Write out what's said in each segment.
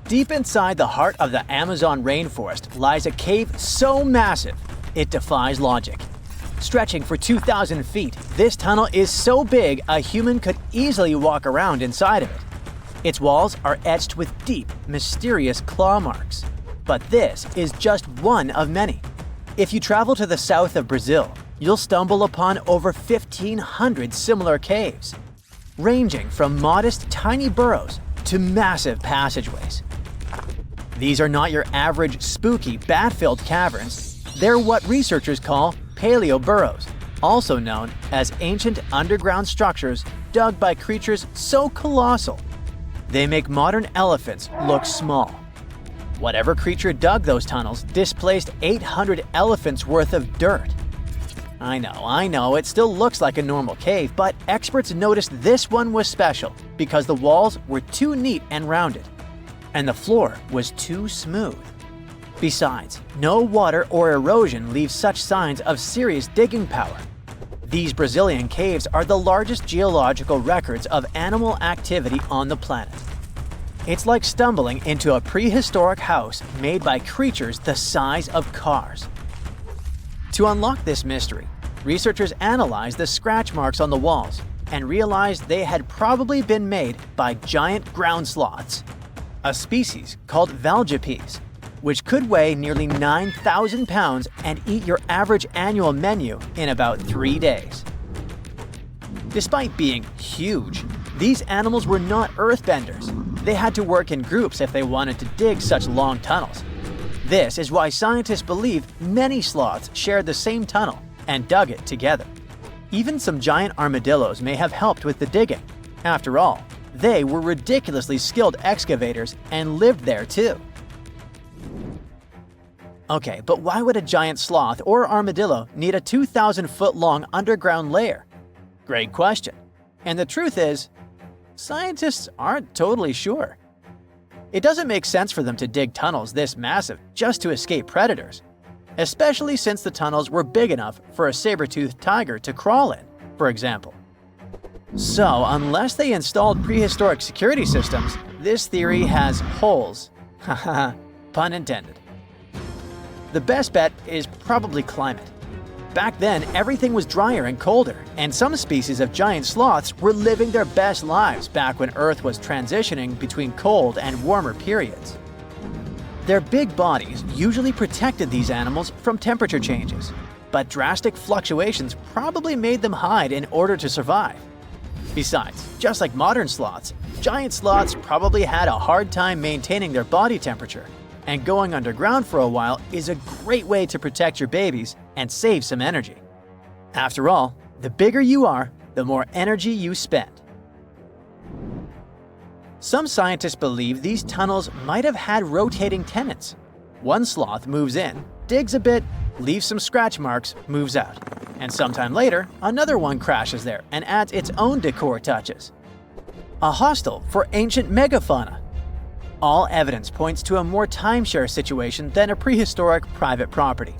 Deep inside the heart of the Amazon rainforest lies a cave so massive, it defies logic. Stretching for 2,000 feet, this tunnel is so big a human could easily walk around inside of it. Its walls are etched with deep, mysterious claw marks. But this is just one of many. If you travel to the south of Brazil, you'll stumble upon over 1,500 similar caves, ranging from modest tiny burrows to massive passageways. These are not your average spooky, bat-filled caverns. They're what researchers call paleoburrows, also known as ancient underground structures dug by creatures so colossal they make modern elephants look small. Whatever creature dug those tunnels displaced 800 elephants worth of dirt. I know, it still looks like a normal cave, but experts noticed this one was special because the walls were too neat and rounded, and the floor was too smooth. Besides, no water or erosion leaves such signs of serious digging power. These Brazilian caves are the largest geological records of animal activity on the planet. It's like stumbling into a prehistoric house made by creatures the size of cars. To unlock this mystery, researchers analyzed the scratch marks on the walls and realized they had probably been made by giant ground sloths, a species called valgipes, which could weigh nearly 9,000 pounds and eat your average annual menu in about 3 days. Despite being huge, these animals were not earthbenders. They had to work in groups if they wanted to dig such long tunnels. This is why scientists believe many sloths shared the same tunnel and dug it together. Even some giant armadillos may have helped with the digging. After all, they were ridiculously skilled excavators and lived there too. Okay, but why would a giant sloth or armadillo need a 2,000-foot-long underground lair? Great question. And the truth is, scientists aren't totally sure. It doesn't make sense for them to dig tunnels this massive just to escape predators, especially since the tunnels were big enough for a saber-toothed tiger to crawl in, for example. So, unless they installed prehistoric security systems, this theory has holes. Haha, pun intended. The best bet is probably climate. Back then, everything was drier and colder, and some species of giant sloths were living their best lives back when Earth was transitioning between cold and warmer periods. Their big bodies usually protected these animals from temperature changes, but drastic fluctuations probably made them hide in order to survive. Besides, just like modern sloths, giant sloths probably had a hard time maintaining their body temperature, and going underground for a while is a great way to protect your babies and save some energy. After all, the bigger you are, the more energy you spend. Some scientists believe these tunnels might have had rotating tenants. One sloth moves in, digs a bit, leaves some scratch marks, moves out. And sometime later, another one crashes there and adds its own decor touches. A hostel for ancient megafauna. All evidence points to a more timeshare situation than a prehistoric private property.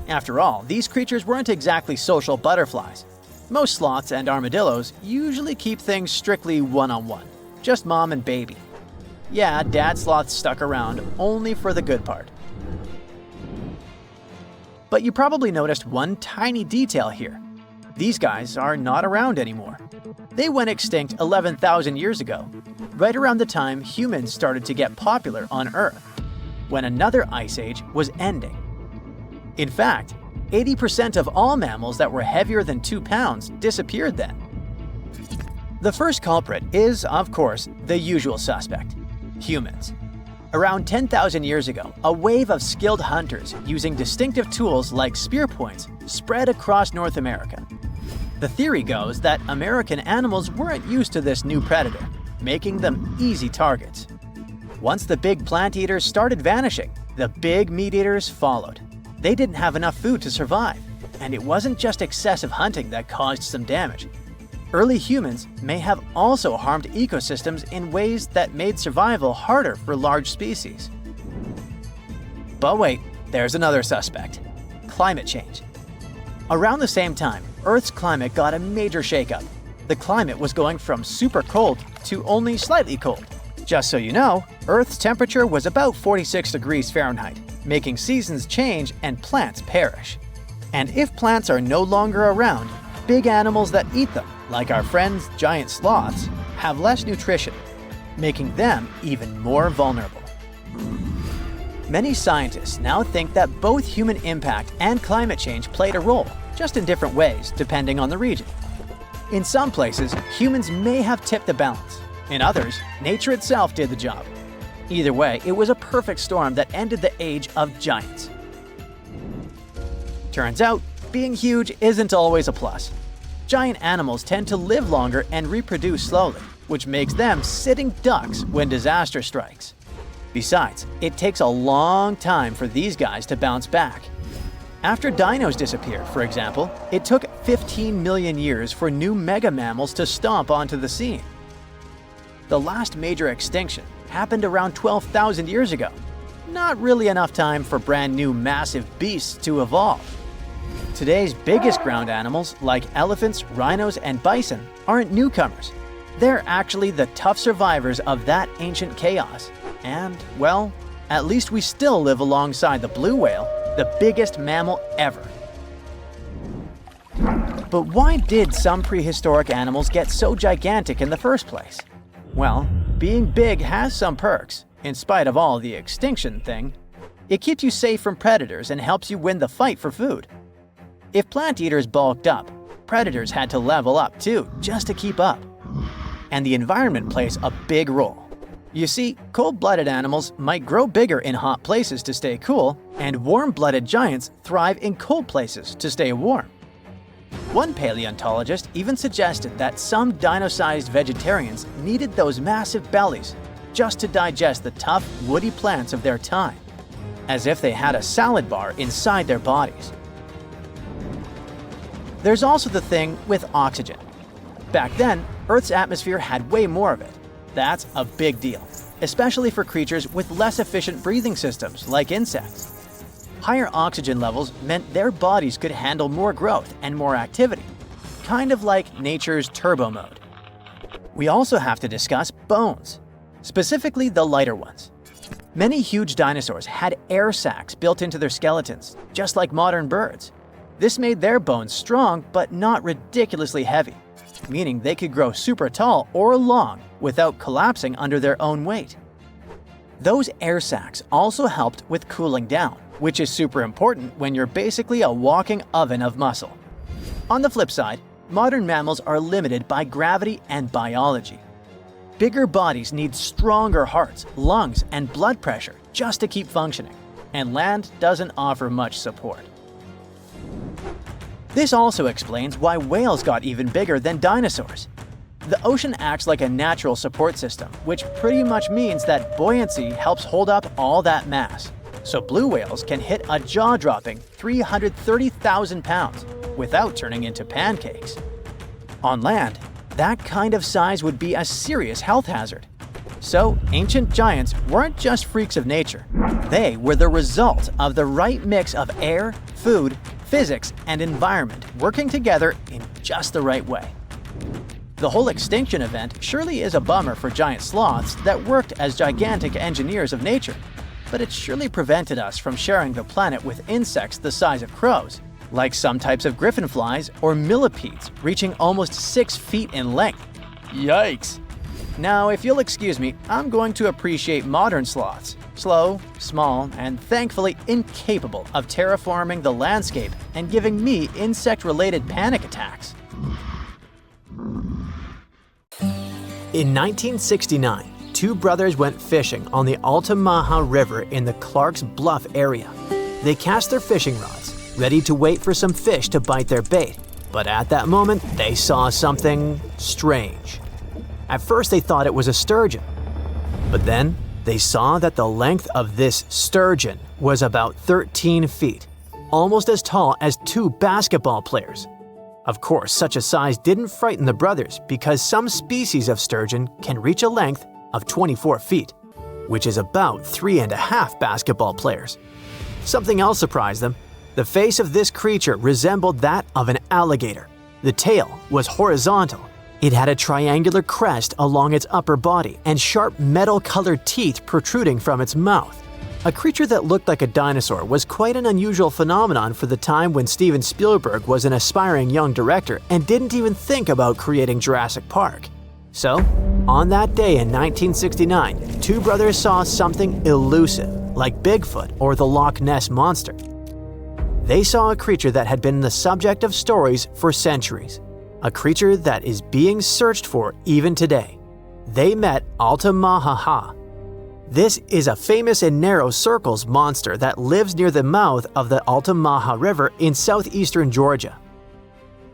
After all, these creatures weren't exactly social butterflies. Most sloths and armadillos usually keep things strictly one-on-one, just mom and baby. Yeah, dad sloth stuck around only for the good part. But you probably noticed one tiny detail here. These guys are not around anymore. They went extinct 11,000 years ago, right around the time humans started to get popular on Earth, when another ice age was ending. In fact, 80% of all mammals that were heavier than 2 pounds disappeared then. The first culprit is, of course, the usual suspect: humans. Around 10,000 years ago, a wave of skilled hunters using distinctive tools like spear points spread across North America. The theory goes that American animals weren't used to this new predator, making them easy targets. Once the big plant eaters started vanishing, the big meat eaters followed. They didn't have enough food to survive, and it wasn't just excessive hunting that caused some damage. Early humans may have also harmed ecosystems in ways that made survival harder for large species. But wait, there's another suspect: climate change. Around the same time, Earth's climate got a major shakeup. The climate was going from super cold to only slightly cold, Just so you know, Earth's temperature was about 46 degrees Fahrenheit, making seasons change and plants perish. And if plants are no longer around, big animals that eat them, like our friends giant sloths, have less nutrition, making them even more vulnerable. Many scientists now think that both human impact and climate change played a role, just in different ways depending on the region. In some places, humans may have tipped the balance. In others, nature itself did the job. Either way, it was a perfect storm that ended the age of giants. Turns out, being huge isn't always a plus. Giant animals tend to live longer and reproduce slowly, which makes them sitting ducks when disaster strikes. Besides, it takes a long time for these guys to bounce back. After dinos disappeared, for example, it took 15 million years for new mega mammals to stomp onto the scene. The last major extinction happened around 12,000 years ago. Not really enough time for brand new massive beasts to evolve. Today's biggest ground animals, like elephants, rhinos, and bison, aren't newcomers. They're actually the tough survivors of that ancient chaos. And, well, at least we still live alongside the blue whale, the biggest mammal ever. But why did some prehistoric animals get so gigantic in the first place? Well, being big has some perks, in spite of all the extinction thing. It keeps you safe from predators and helps you win the fight for food. If plant eaters bulked up, predators had to level up too, just to keep up. And the environment plays a big role. You see, cold-blooded animals might grow bigger in hot places to stay cool, and warm-blooded giants thrive in cold places to stay warm. One paleontologist even suggested that some dino-sized vegetarians needed those massive bellies just to digest the tough, woody plants of their time, as if they had a salad bar inside their bodies. There's also the thing with oxygen. Back then, Earth's atmosphere had way more of it. That's a big deal, especially for creatures with less efficient breathing systems like insects. Higher oxygen levels meant their bodies could handle more growth and more activity, kind of like nature's turbo mode. We also have to discuss bones, specifically the lighter ones. Many huge dinosaurs had air sacs built into their skeletons, just like modern birds. This made their bones strong but not ridiculously heavy, meaning they could grow super tall or long without collapsing under their own weight. Those air sacs also helped with cooling down, which is super important when you're basically a walking oven of muscle. On the flip side, modern mammals are limited by gravity and biology. Bigger bodies need stronger hearts, lungs, and blood pressure just to keep functioning, and land doesn't offer much support. This also explains why whales got even bigger than dinosaurs. The ocean acts like a natural support system, which pretty much means that buoyancy helps hold up all that mass. So blue whales can hit a jaw-dropping 330,000 pounds without turning into pancakes. On land, that kind of size would be a serious health hazard. So ancient giants weren't just freaks of nature. They were the result of the right mix of air, food, physics, and environment working together in just the right way. The whole extinction event surely is a bummer for giant sloths that worked as gigantic engineers of nature, but it surely prevented us from sharing the planet with insects the size of crows, like some types of griffin flies or millipedes reaching almost 6 feet in length. Yikes! Now, if you'll excuse me, I'm going to appreciate modern sloths. Slow, small, and thankfully incapable of terraforming the landscape and giving me insect-related panic attacks. In 1969, two brothers went fishing on the Altamaha River in the Clark's Bluff area. They cast their fishing rods, ready to wait for some fish to bite their bait, but at that moment, they saw something strange. At first, they thought it was a sturgeon, but then they saw that the length of this sturgeon was about 13 feet, almost as tall as 2 basketball players. Of course, such a size didn't frighten the brothers because some species of sturgeon can reach a length of 24 feet, which is about 3.5 basketball players. Something else surprised them. The face of this creature resembled that of an alligator. The tail was horizontal, It had a triangular crest along its upper body and sharp metal-colored teeth protruding from its mouth. A creature that looked like a dinosaur was quite an unusual phenomenon for the time when Steven Spielberg was an aspiring young director and didn't even think about creating Jurassic Park. So, on that day in 1969, two brothers saw something elusive, like Bigfoot or the Loch Ness Monster. They saw a creature that had been the subject of stories for centuries, a creature that is being searched for even today. They met Altamaha. This is a famous and narrow circles monster that lives near the mouth of the Altamaha River in southeastern Georgia.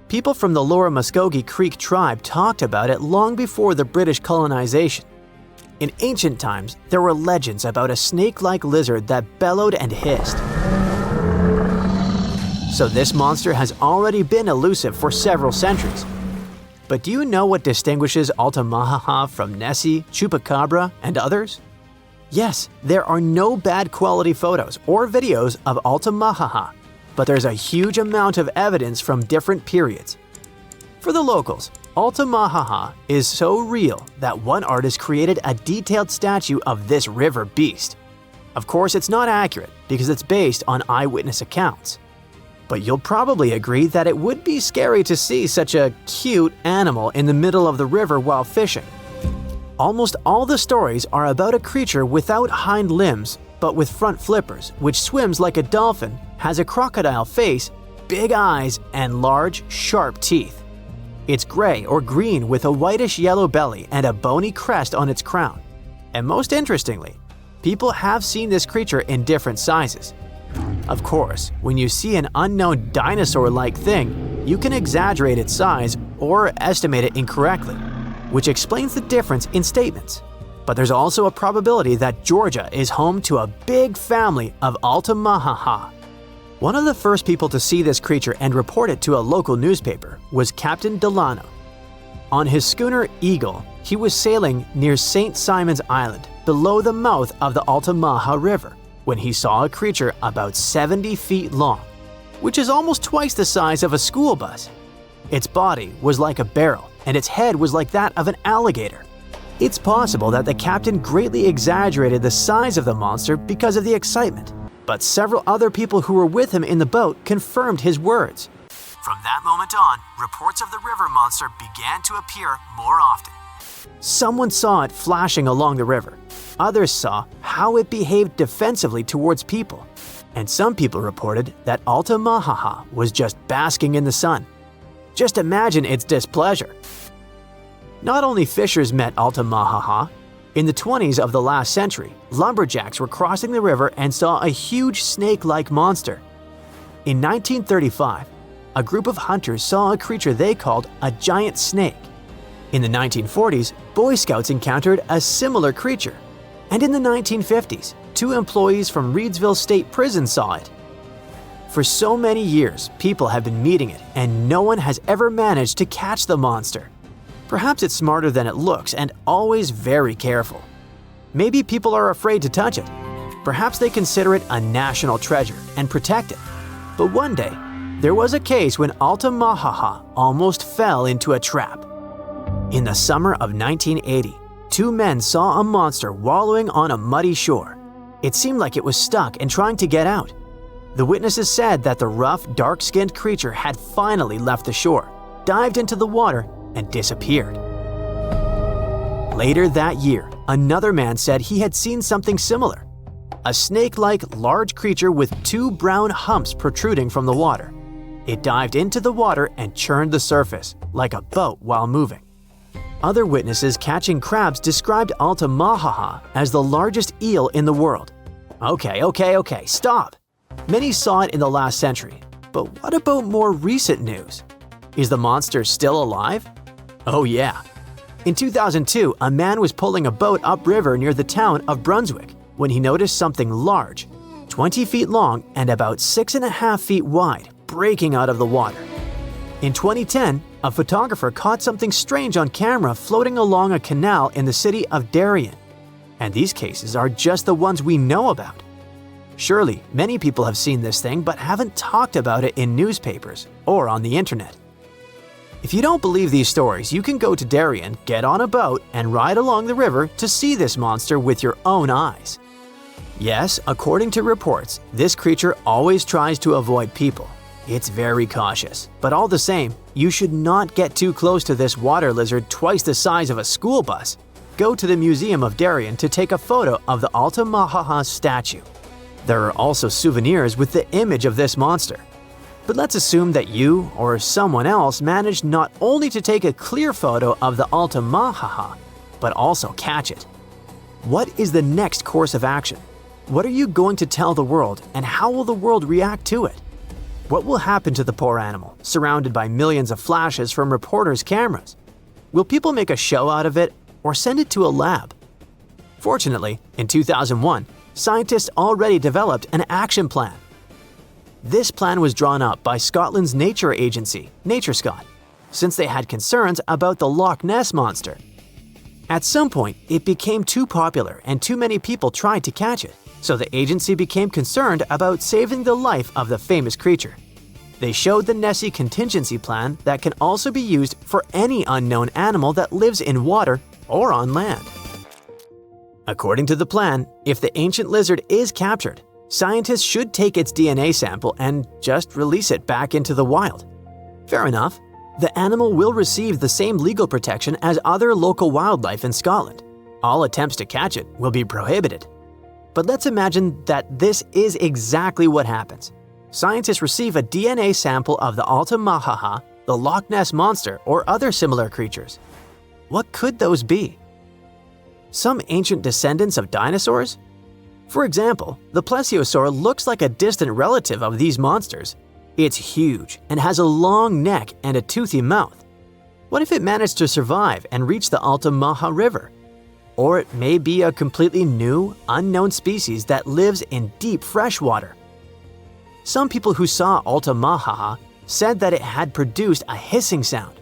People from the Lower Muskogee Creek tribe talked about it long before the British colonization. In ancient times, there were legends about a snake-like lizard that bellowed and hissed. So this monster has already been elusive for several centuries. But do you know what distinguishes Altamaha from Nessie, Chupacabra, and others? Yes, there are no bad quality photos or videos of Altamaha, but there's a huge amount of evidence from different periods. For the locals, Altamaha is so real that one artist created a detailed statue of this river beast. Of course, it's not accurate because it's based on eyewitness accounts. But you'll probably agree that it would be scary to see such a cute animal in the middle of the river while fishing. Almost all the stories are about a creature without hind limbs, but with front flippers, which swims like a dolphin, has a crocodile face, big eyes, and large, sharp teeth. It's gray or green with a whitish-yellow belly and a bony crest on its crown. And most interestingly, people have seen this creature in different sizes. Of course, when you see an unknown dinosaur-like thing, you can exaggerate its size or estimate it incorrectly, which explains the difference in statements. But there's also a probability that Georgia is home to a big family of Altamaha. One of the first people to see this creature and report it to a local newspaper was Captain Delano. On his schooner Eagle, he was sailing near St. Simon's Island, below the mouth of the Altamaha River, when he saw a creature about 70 feet long, which is almost twice the size of a school bus. Its body was like a barrel, and its head was like that of an alligator. It's possible that the captain greatly exaggerated the size of the monster because of the excitement, but several other people who were with him in the boat confirmed his words. From that moment on, reports of the river monster began to appear more often. Someone saw it flashing along the river. Others saw how it behaved defensively towards people. And some people reported that Altamaha was just basking in the sun. Just imagine its displeasure. Not only fishers met Altamaha. In the 20s of the last century, lumberjacks were crossing the river and saw a huge snake-like monster. In 1935, a group of hunters saw a creature they called a giant snake. In the 1940s, Boy Scouts encountered a similar creature. And in the 1950s, two employees from Reedsville State Prison saw it. For so many years, people have been meeting it, and no one has ever managed to catch the monster. Perhaps it's smarter than it looks and always very careful. Maybe people are afraid to touch it. Perhaps they consider it a national treasure and protect it. But one day, there was a case when Altamaha almost fell into a trap. In the summer of 1980, two men saw a monster wallowing on a muddy shore. It seemed like it was stuck and trying to get out. The witnesses said that the rough, dark-skinned creature had finally left the shore, dived into the water, and disappeared. Later that year, another man said he had seen something similar. A snake-like large creature with two brown humps protruding from the water. It dived into the water and churned the surface, like a boat while moving. Other witnesses catching crabs described Altamaha as the largest eel in the world. Okay, stop! Many saw it in the last century, but what about more recent news? Is the monster still alive? Oh yeah. In 2002, a man was pulling a boat upriver near the town of Brunswick when he noticed something large, 20 feet long and about 6.5 feet wide, breaking out of the water. In 2010, a photographer caught something strange on camera floating along a canal in the city of Darien. And these cases are just the ones we know about. Surely, many people have seen this thing but haven't talked about it in newspapers or on the internet. If you don't believe these stories, you can go to Darien, get on a boat, and ride along the river to see this monster with your own eyes. Yes, according to reports, this creature always tries to avoid people. It's very cautious, but all the same, you should not get too close to this water lizard twice the size of a school bus. Go to the Museum of Darien to take a photo of the Altamaha statue. There are also souvenirs with the image of this monster. But let's assume that you or someone else managed not only to take a clear photo of the Altamaha, but also catch it. What is the next course of action? What are you going to tell the world, and how will the world react to it? What will happen to the poor animal, surrounded by millions of flashes from reporters' cameras? Will people make a show out of it or send it to a lab? Fortunately, in 2001, scientists already developed an action plan. This plan was drawn up by Scotland's nature agency, NatureScot, since they had concerns about the Loch Ness Monster. At some point, it became too popular and too many people tried to catch it, so the agency became concerned about saving the life of the famous creature. They showed the Nessie contingency plan that can also be used for any unknown animal that lives in water or on land. According to the plan, if the ancient lizard is captured, scientists should take its DNA sample and just release it back into the wild. Fair enough. The animal will receive the same legal protection as other local wildlife in Scotland. All attempts to catch it will be prohibited. But let's imagine that this is exactly what happens. Scientists receive a DNA sample of the Altamaha, the Loch Ness Monster, or other similar creatures. What could those be? Some ancient descendants of dinosaurs? For example, the plesiosaur looks like a distant relative of these monsters. It's huge and has a long neck and a toothy mouth. What if it managed to survive and reach the Altamaha River? Or it may be a completely new, unknown species that lives in deep freshwater. Some people who saw Altamaha said that it had produced a hissing sound.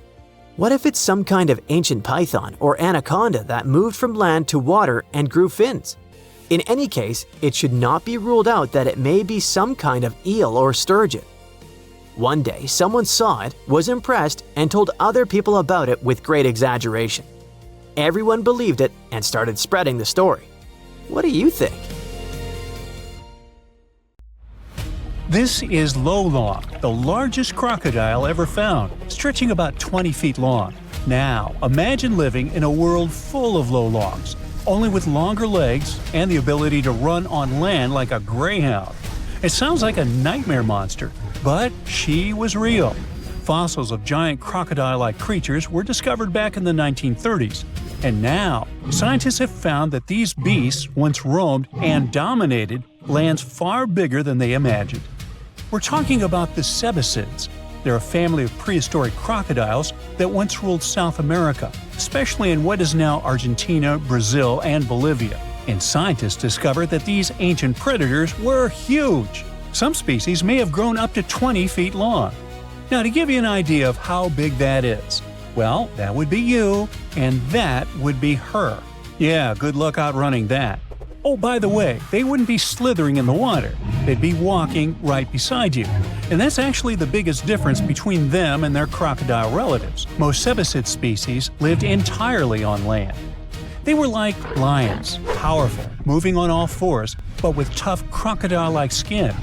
What if it's some kind of ancient python or anaconda that moved from land to water and grew fins? In any case, it should not be ruled out that it may be some kind of eel or sturgeon. One day, someone saw it, was impressed, and told other people about it with great exaggeration. Everyone believed it and started spreading the story. What do you think? This is Lolong, the largest crocodile ever found, stretching about 20 feet long. Now, imagine living in a world full of Lolongs, only with longer legs and the ability to run on land like a greyhound. It sounds like a nightmare monster, but she was real. Fossils of giant crocodile-like creatures were discovered back in the 1930s, and now scientists have found that these beasts once roamed and dominated lands far bigger than they imagined. We're talking about the cebicids. They're a family of prehistoric crocodiles that once ruled South America, especially in what is now Argentina, Brazil, and Bolivia. And scientists discovered that these ancient predators were huge. Some species may have grown up to 20 feet long. Now, to give you an idea of how big that is, well, that would be you, and that would be her. Yeah, good luck outrunning that. Oh, by the way, they wouldn't be slithering in the water. They'd be walking right beside you. And that's actually the biggest difference between them and their crocodile relatives. Most cebicid species lived entirely on land. They were like lions, powerful, moving on all fours, but with tough crocodile-like skin.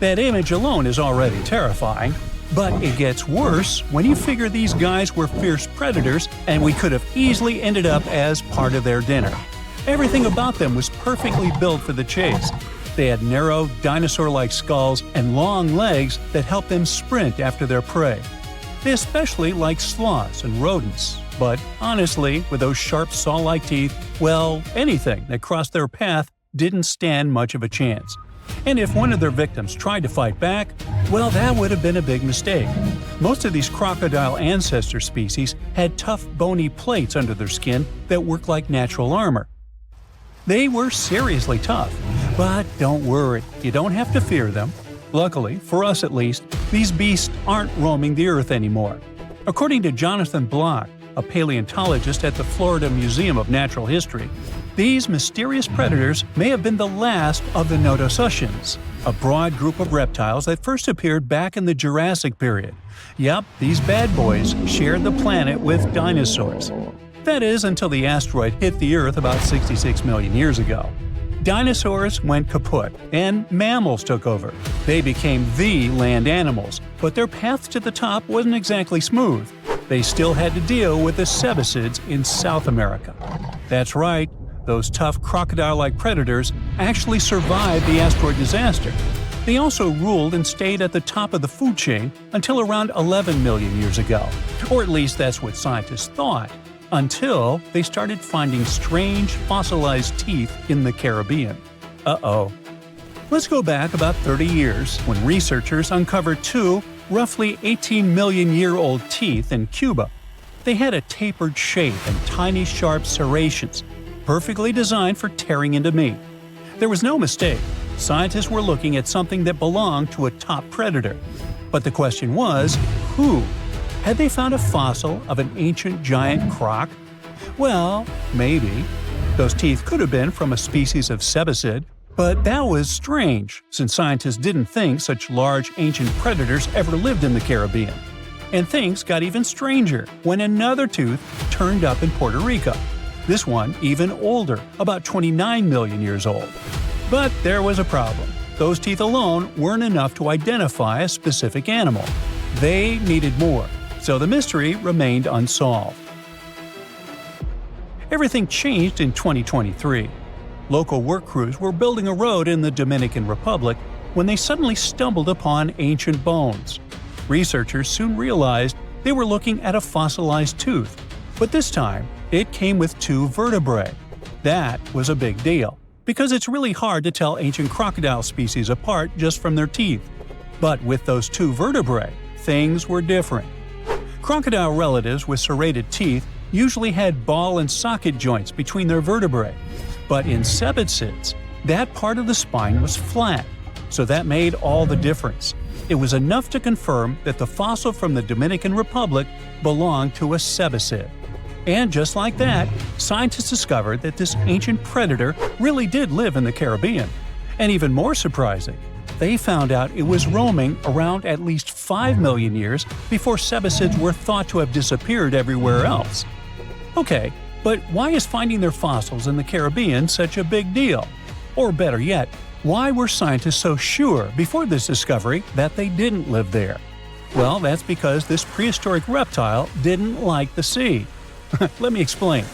That image alone is already terrifying. But it gets worse when you figure these guys were fierce predators and we could have easily ended up as part of their dinner. Everything about them was perfectly built for the chase. They had narrow, dinosaur-like skulls and long legs that helped them sprint after their prey. They especially liked sloths and rodents, but honestly, with those sharp saw-like teeth, well, anything that crossed their path didn't stand much of a chance. And if one of their victims tried to fight back, well, that would have been a big mistake. Most of these crocodile ancestor species had tough, bony plates under their skin that worked like natural armor. They were seriously tough, but don't worry, you don't have to fear them. Luckily, for us at least, these beasts aren't roaming the earth anymore. According to Jonathan Block, a paleontologist at the Florida Museum of Natural History, these mysterious predators may have been the last of the Notosuchians, a broad group of reptiles that first appeared back in the Jurassic period, Yep, these bad boys shared the planet with dinosaurs. That is, until the asteroid hit the Earth about 66 million years ago. Dinosaurs went kaput, and mammals took over. They became the land animals, but their path to the top wasn't exactly smooth. They still had to deal with the sebecids in South America. That's right, those tough crocodile-like predators actually survived the asteroid disaster. They also ruled and stayed at the top of the food chain until around 11 million years ago. Or at least that's what scientists thought, until they started finding strange fossilized teeth in the Caribbean. Uh-oh. Let's go back about 30 years when researchers uncovered two roughly 18-million-year-old teeth in Cuba. They had a tapered shape and tiny sharp serrations, perfectly designed for tearing into meat. There was no mistake. Scientists were looking at something that belonged to a top predator. But the question was, who? Had they found a fossil of an ancient giant croc? Well, maybe. Those teeth could have been from a species of sebecid, but that was strange, since scientists didn't think such large ancient predators ever lived in the Caribbean. And things got even stranger when another tooth turned up in Puerto Rico. This one even older, about 29 million years old. But there was a problem. Those teeth alone weren't enough to identify a specific animal. They needed more, so the mystery remained unsolved. Everything changed in 2023. Local work crews were building a road in the Dominican Republic when they suddenly stumbled upon ancient bones. Researchers soon realized they were looking at a fossilized tooth, but this time it came with two vertebrae. That was a big deal, because it's really hard to tell ancient crocodile species apart just from their teeth. But with those two vertebrae, things were different. Crocodile relatives with serrated teeth usually had ball and socket joints between their vertebrae. But in sebecids, that part of the spine was flat, so that made all the difference. It was enough to confirm that the fossil from the Dominican Republic belonged to a sebecid. And just like that, scientists discovered that this ancient predator really did live in the Caribbean. And even more surprising, they found out it was roaming around at least 5 million years before sebecids were thought to have disappeared everywhere else. Okay, but why is finding their fossils in the Caribbean such a big deal? Or better yet, why were scientists so sure before this discovery that they didn't live there? Well, that's because this prehistoric reptile didn't like the sea. Let me explain.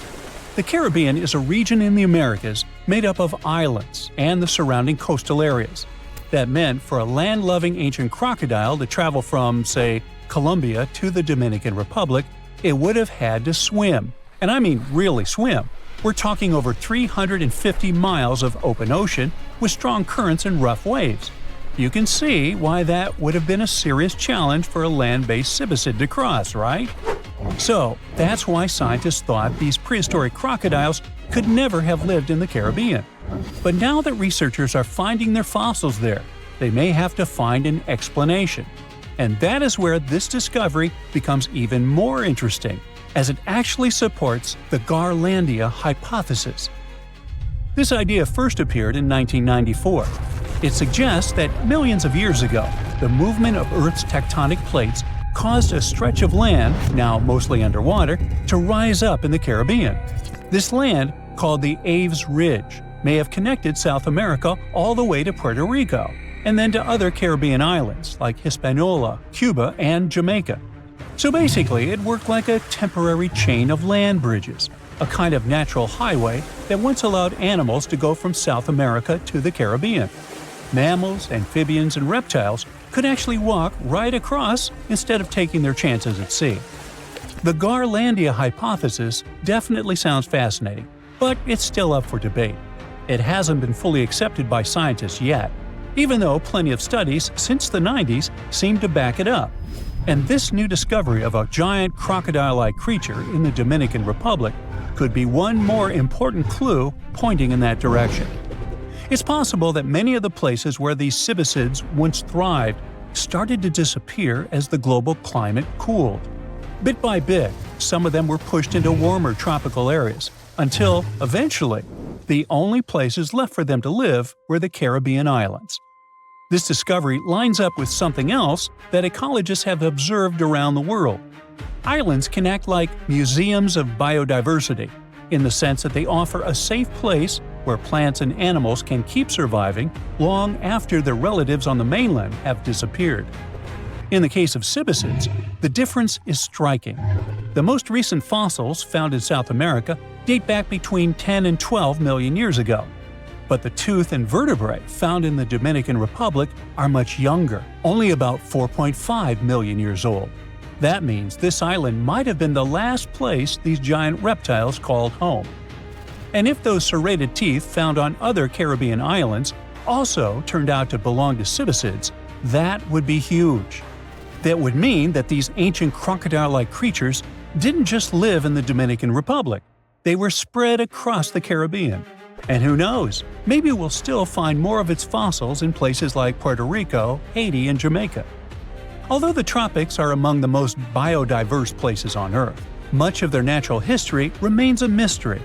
The Caribbean is a region in the Americas made up of islands and the surrounding coastal areas. That meant for a land-loving ancient crocodile to travel from, say, Colombia to the Dominican Republic, it would have had to swim. And I mean really swim. We're talking over 350 miles of open ocean with strong currents and rough waves. You can see why that would have been a serious challenge for a land-based sebecid to cross, right? So, that's why scientists thought these prehistoric crocodiles could never have lived in the Caribbean. But now that researchers are finding their fossils there, they may have to find an explanation. And that is where this discovery becomes even more interesting, as it actually supports the Garlandia hypothesis. This idea first appeared in 1994. It suggests that millions of years ago, the movement of Earth's tectonic plates caused a stretch of land, now mostly underwater, to rise up in the Caribbean. This land, called the Aves Ridge, may have connected South America all the way to Puerto Rico, and then to other Caribbean islands like Hispaniola, Cuba, and Jamaica. So basically, it worked like a temporary chain of land bridges, a kind of natural highway that once allowed animals to go from South America to the Caribbean. Mammals, amphibians, and reptiles could actually walk right across instead of taking their chances at sea. The Garlandia hypothesis definitely sounds fascinating, but it's still up for debate. It hasn't been fully accepted by scientists yet, even though plenty of studies since the 90s seem to back it up. And this new discovery of a giant crocodile-like creature in the Dominican Republic could be one more important clue pointing in that direction. It's possible that many of the places where these sebecids once thrived started to disappear as the global climate cooled. Bit by bit, some of them were pushed into warmer tropical areas, until, eventually, the only places left for them to live were the Caribbean islands. This discovery lines up with something else that ecologists have observed around the world. Islands can act like museums of biodiversity, in the sense that they offer a safe place where plants and animals can keep surviving long after their relatives on the mainland have disappeared. In the case of cibicids, the difference is striking. The most recent fossils found in South America date back between 10 and 12 million years ago. But the tooth and vertebrae found in the Dominican Republic are much younger, only about 4.5 million years old. That means this island might have been the last place these giant reptiles called home. And if those serrated teeth found on other Caribbean islands also turned out to belong to cibicids, that would be huge. That would mean that these ancient crocodile-like creatures didn't just live in the Dominican Republic. They were spread across the Caribbean. And who knows, maybe we'll still find more of its fossils in places like Puerto Rico, Haiti, and Jamaica. Although the tropics are among the most biodiverse places on Earth, much of their natural history remains a mystery.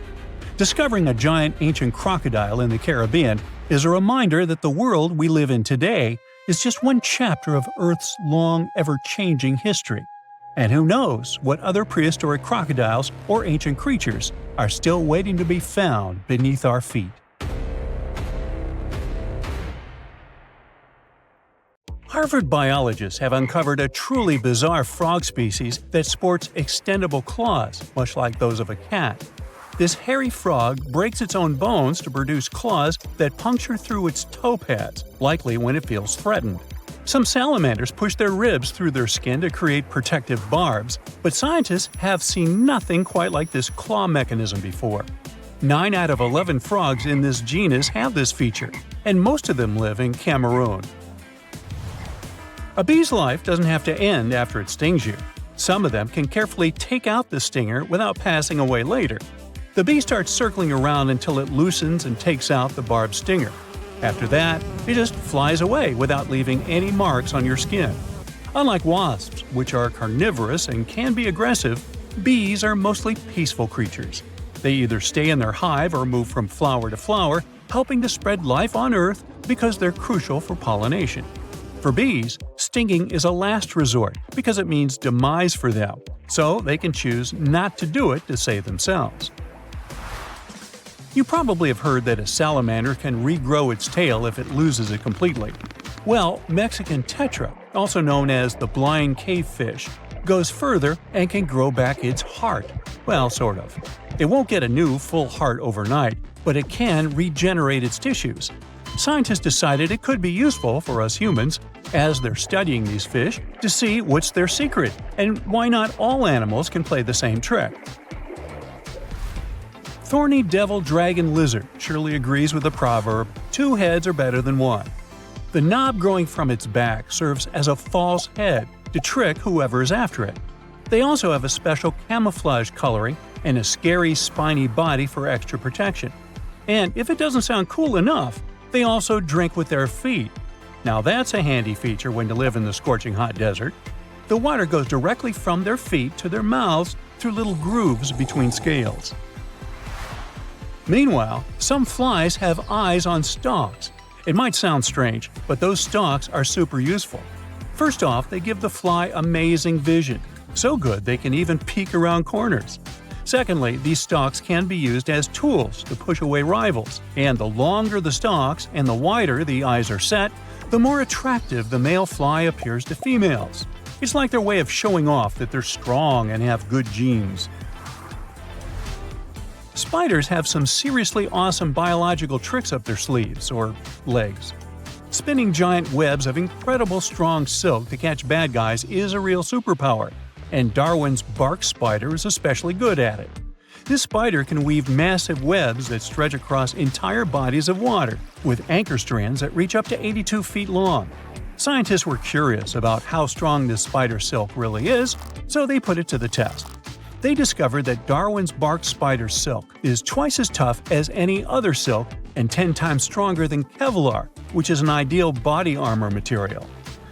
Discovering a giant ancient crocodile in the Caribbean is a reminder that the world we live in today is just one chapter of Earth's long, ever-changing history. And who knows what other prehistoric crocodiles or ancient creatures are still waiting to be found beneath our feet. Harvard biologists have uncovered a truly bizarre frog species that sports extendable claws, much like those of a cat. This hairy frog breaks its own bones to produce claws that puncture through its toe pads, likely when it feels threatened. Some salamanders push their ribs through their skin to create protective barbs, but scientists have seen nothing quite like this claw mechanism before. 9 out of 11 frogs in this genus have this feature, and most of them live in Cameroon. A bee's life doesn't have to end after it stings you. Some of them can carefully take out the stinger without passing away later. The bee starts circling around until it loosens and takes out the barbed stinger. After that, it just flies away without leaving any marks on your skin. Unlike wasps, which are carnivorous and can be aggressive, bees are mostly peaceful creatures. They either stay in their hive or move from flower to flower, helping to spread life on Earth because they're crucial for pollination. For bees, stinging is a last resort because it means demise for them, so they can choose not to do it to save themselves. You probably have heard that a salamander can regrow its tail if it loses it completely. Well, Mexican tetra, also known as the blind cavefish, goes further and can grow back its heart. Well, sort of. It won't get a new, full heart overnight, but it can regenerate its tissues. Scientists decided it could be useful for us humans, as they're studying these fish, to see what's their secret, and why not all animals can play the same trick. Thorny devil dragon lizard surely agrees with the proverb, 2 heads are better than 1. The knob growing from its back serves as a false head to trick whoever is after it. They also have a special camouflage coloring and a scary spiny body for extra protection. And if it doesn't sound cool enough, they also drink with their feet. Now that's a handy feature when you live in the scorching hot desert. The water goes directly from their feet to their mouths through little grooves between scales. Meanwhile, some flies have eyes on stalks. It might sound strange, but those stalks are super useful. First off, they give the fly amazing vision, so good they can even peek around corners. Secondly, these stalks can be used as tools to push away rivals, and the longer the stalks and the wider the eyes are set, the more attractive the male fly appears to females. It's like their way of showing off that they're strong and have good genes. Spiders have some seriously awesome biological tricks up their sleeves, or legs. Spinning giant webs of incredible strong silk to catch bad guys is a real superpower, and Darwin's bark spider is especially good at it. This spider can weave massive webs that stretch across entire bodies of water, with anchor strands that reach up to 82 feet long. Scientists were curious about how strong this spider silk really is, so they put it to the test. They discovered that Darwin's bark spider silk is twice as tough as any other silk and 10 times stronger than Kevlar, which is an ideal body armor material.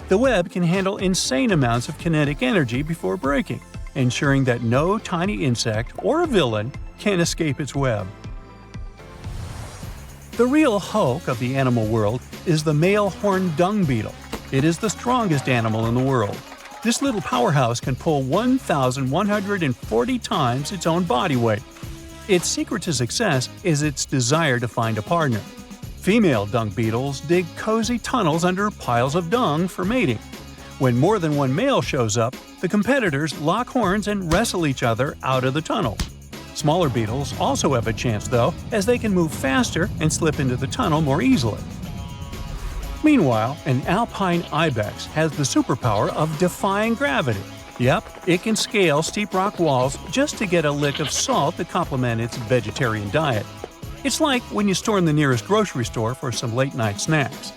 The web can handle insane amounts of kinetic energy before breaking, ensuring that no tiny insect or villain can escape its web. The real Hulk of the animal world is the male horned dung beetle. It is the strongest animal in the world. This little powerhouse can pull 1,140 times its own body weight. Its secret to success is its desire to find a partner. Female dung beetles dig cozy tunnels under piles of dung for mating. When more than one male shows up, the competitors lock horns and wrestle each other out of the tunnel. Smaller beetles also have a chance, though, as they can move faster and slip into the tunnel more easily. Meanwhile, an alpine ibex has the superpower of defying gravity. Yep, it can scale steep rock walls just to get a lick of salt to complement its vegetarian diet. It's like when you storm the nearest grocery store for some late-night snacks.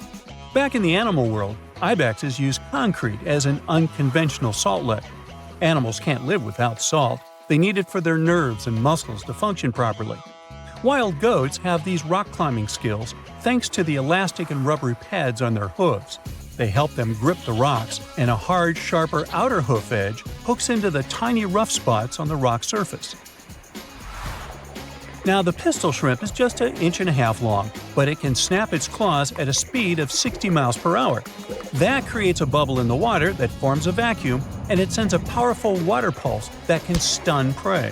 Back in the animal world, ibexes use concrete as an unconventional salt lick. Animals can't live without salt. They need it for their nerves and muscles to function properly. Wild goats have these rock-climbing skills thanks to the elastic and rubbery pads on their hooves. They help them grip the rocks, and a hard, sharper outer hoof edge hooks into the tiny rough spots on the rock surface. Now, the pistol shrimp is just 1.5 inches long, but it can snap its claws at a speed of 60 miles per hour. That creates a bubble in the water that forms a vacuum, and it sends a powerful water pulse that can stun prey.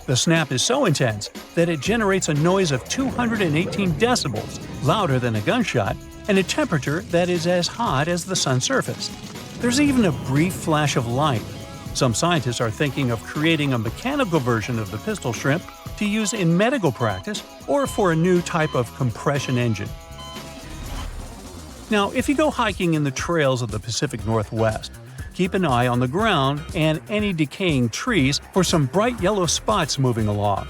The snap is so intense that it generates a noise of 218 decibels, louder than a gunshot, and a temperature that is as hot as the sun's surface. There's even a brief flash of light. Some scientists are thinking of creating a mechanical version of the pistol shrimp to use in medical practice or for a new type of compression engine. Now, if you go hiking in the trails of the Pacific Northwest, keep an eye on the ground and any decaying trees for some bright yellow spots moving along.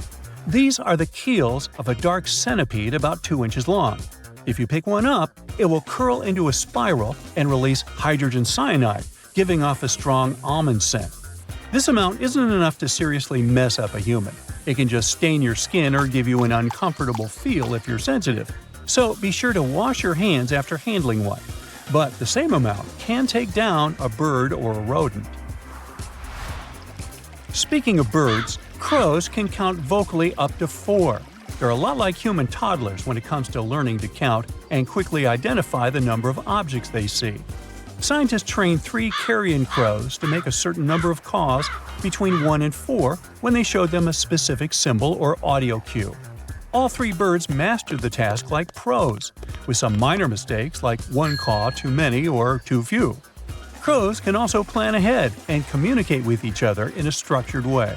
These are the keels of a dark centipede about 2 inches long. If you pick one up, it will curl into a spiral and release hydrogen cyanide, giving off a strong almond scent. This amount isn't enough to seriously mess up a human. It can just stain your skin or give you an uncomfortable feel if you're sensitive. So be sure to wash your hands after handling one. But the same amount can take down a bird or a rodent. Speaking of birds, crows can count vocally up to 4. They're a lot like human toddlers when it comes to learning to count and quickly identify the number of objects they see. Scientists trained 3 carrion crows to make a certain number of caws between 1 and 4 when they showed them a specific symbol or audio cue. All 3 birds mastered the task like pros, with some minor mistakes like 1 caw too many or too few. Crows can also plan ahead and communicate with each other in a structured way.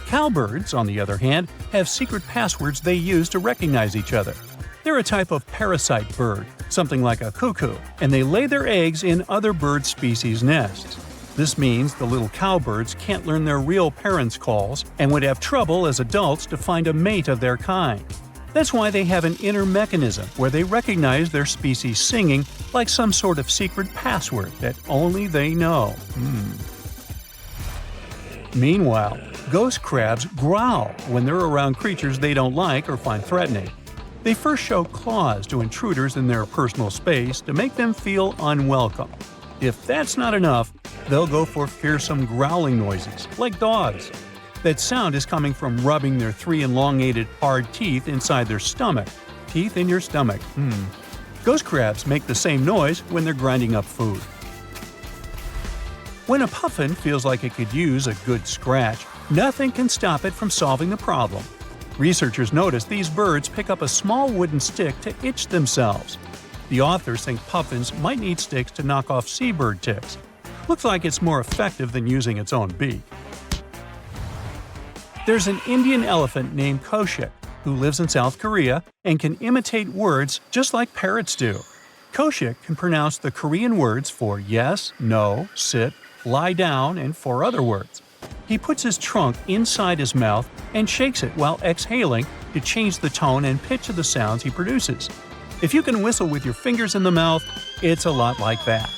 Cowbirds, on the other hand, have secret passwords they use to recognize each other. They're a type of parasite bird, something like a cuckoo, and they lay their eggs in other bird species' nests. This means the little cowbirds can't learn their real parents' calls and would have trouble as adults to find a mate of their kind. That's why they have an inner mechanism where they recognize their species singing like some sort of secret password that only they know. Meanwhile, ghost crabs growl when they're around creatures they don't like or find threatening. They first show claws to intruders in their personal space to make them feel unwelcome. If that's not enough, they'll go for fearsome growling noises, like dogs. That sound is coming from rubbing their 3 elongated, hard teeth inside their stomach. Teeth in your stomach. Ghost crabs make the same noise when they're grinding up food. When a puffin feels like it could use a good scratch, nothing can stop it from solving the problem. Researchers noticed these birds pick up a small wooden stick to itch themselves. The authors think puffins might need sticks to knock off seabird ticks. Looks like it's more effective than using its own beak. There's an Indian elephant named Koshik who lives in South Korea and can imitate words just like parrots do. Koshik can pronounce the Korean words for yes, no, sit, lie down, and 4 other words. He puts his trunk inside his mouth and shakes it while exhaling to change the tone and pitch of the sounds he produces. If you can whistle with your fingers in the mouth, it's a lot like that.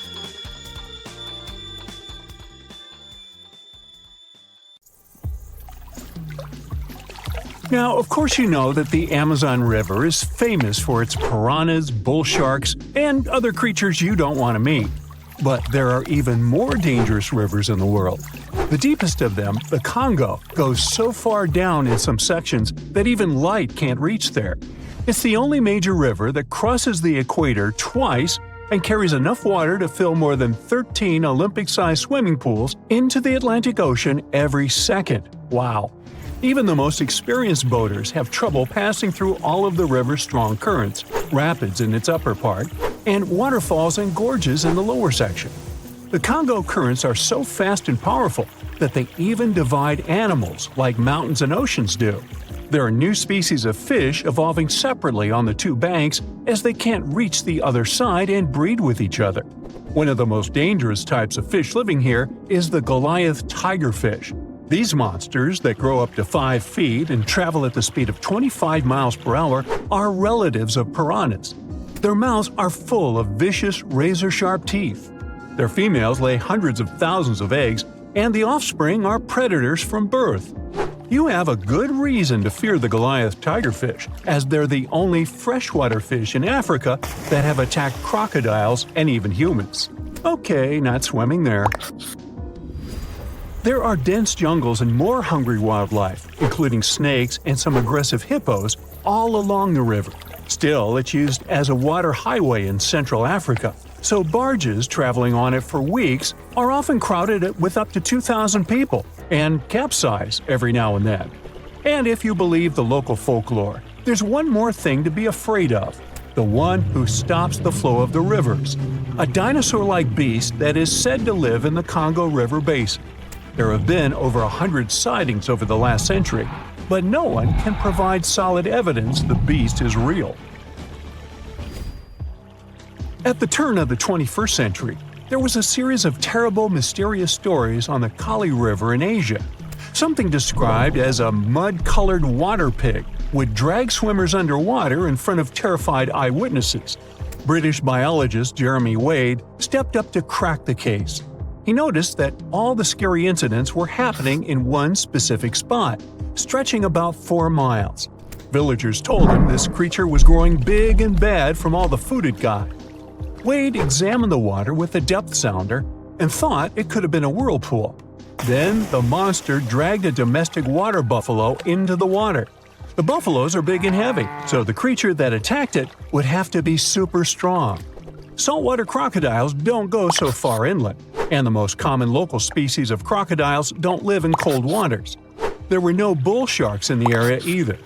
Now, of course you know that the Amazon River is famous for its piranhas, bull sharks, and other creatures you don't want to meet. But there are even more dangerous rivers in the world. The deepest of them, the Congo, goes so far down in some sections that even light can't reach there. It's the only major river that crosses the equator twice and carries enough water to fill more than 13 Olympic-sized swimming pools into the Atlantic Ocean every second. Wow! Even the most experienced boaters have trouble passing through all of the river's strong currents, rapids in its upper part, and waterfalls and gorges in the lower section. The Congo currents are so fast and powerful that they even divide animals like mountains and oceans do. There are new species of fish evolving separately on the two banks as they can't reach the other side and breed with each other. One of the most dangerous types of fish living here is the Goliath tigerfish. These monsters, that grow up to 5 feet and travel at the speed of 25 miles per hour, are relatives of piranhas. Their mouths are full of vicious, razor-sharp teeth. Their females lay hundreds of thousands of eggs, and the offspring are predators from birth. You have a good reason to fear the Goliath tigerfish, as they're the only freshwater fish in Africa that have attacked crocodiles and even humans. Okay, not swimming there. There are dense jungles and more hungry wildlife, including snakes and some aggressive hippos, all along the river. Still, it's used as a water highway in Central Africa, so barges traveling on it for weeks are often crowded with up to 2,000 people and capsize every now and then. And if you believe the local folklore, there's one more thing to be afraid of: the one who stops the flow of the rivers, a dinosaur-like beast that is said to live in the Congo River basin. There have been over 100 sightings over the last century, but no one can provide solid evidence the beast is real. At the turn of the 21st century, there was a series of terrible, mysterious stories on the Kali River in Asia. Something described as a mud-colored water pig would drag swimmers underwater in front of terrified eyewitnesses. British biologist Jeremy Wade stepped up to crack the case. He noticed that all the scary incidents were happening in one specific spot, stretching about 4 miles. Villagers told him this creature was growing big and bad from all the food it got. Wade examined the water with a depth sounder and thought it could have been a whirlpool. Then the monster dragged a domestic water buffalo into the water. The buffaloes are big and heavy, so the creature that attacked it would have to be super strong. Saltwater crocodiles don't go so far inland, and the most common local species of crocodiles don't live in cold waters. There were no bull sharks in the area either.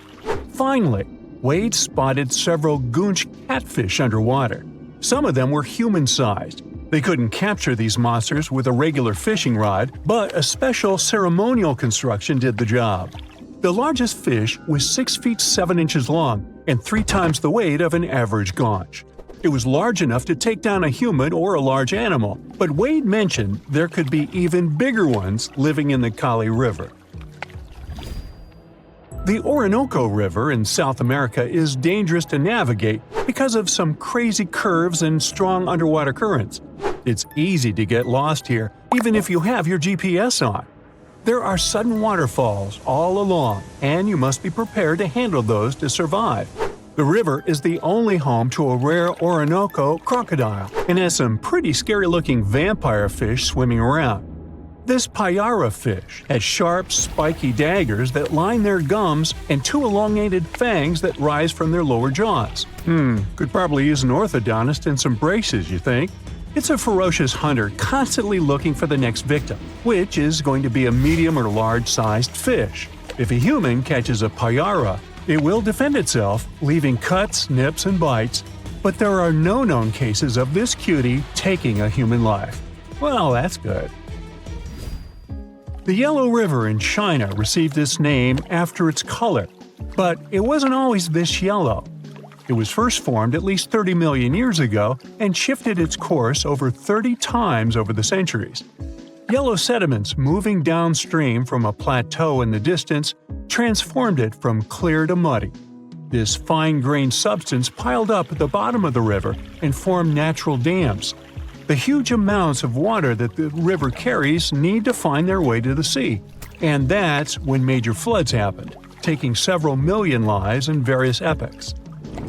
Finally, Wade spotted several goonch catfish underwater. Some of them were human-sized. They couldn't capture these monsters with a regular fishing rod, but a special ceremonial construction did the job. The largest fish was 6 feet 7 inches long and 3 times the weight of an average gaunch. It was large enough to take down a human or a large animal, but Wade mentioned there could be even bigger ones living in the Kali River. The Orinoco River in South America is dangerous to navigate because of some crazy curves and strong underwater currents. It's easy to get lost here, even if you have your GPS on. There are sudden waterfalls all along, and you must be prepared to handle those to survive. The river is the only home to a rare Orinoco crocodile and has some pretty scary-looking vampire fish swimming around. This payara fish has sharp, spiky daggers that line their gums and 2 elongated fangs that rise from their lower jaws. Could probably use an orthodontist and some braces, you think? It's a ferocious hunter constantly looking for the next victim, which is going to be a medium or large-sized fish. If a human catches a payara, it will defend itself, leaving cuts, nips, and bites, but there are no known cases of this cutie taking a human life. Well, that's good. The Yellow River in China received its name after its color, but it wasn't always this yellow. It was first formed at least 30 million years ago and shifted its course over 30 times over the centuries. Yellow sediments moving downstream from a plateau in the distance transformed it from clear to muddy. This fine-grained substance piled up at the bottom of the river and formed natural dams. The huge amounts of water that the river carries need to find their way to the sea, and that's when major floods happened, taking several million lives in various epochs.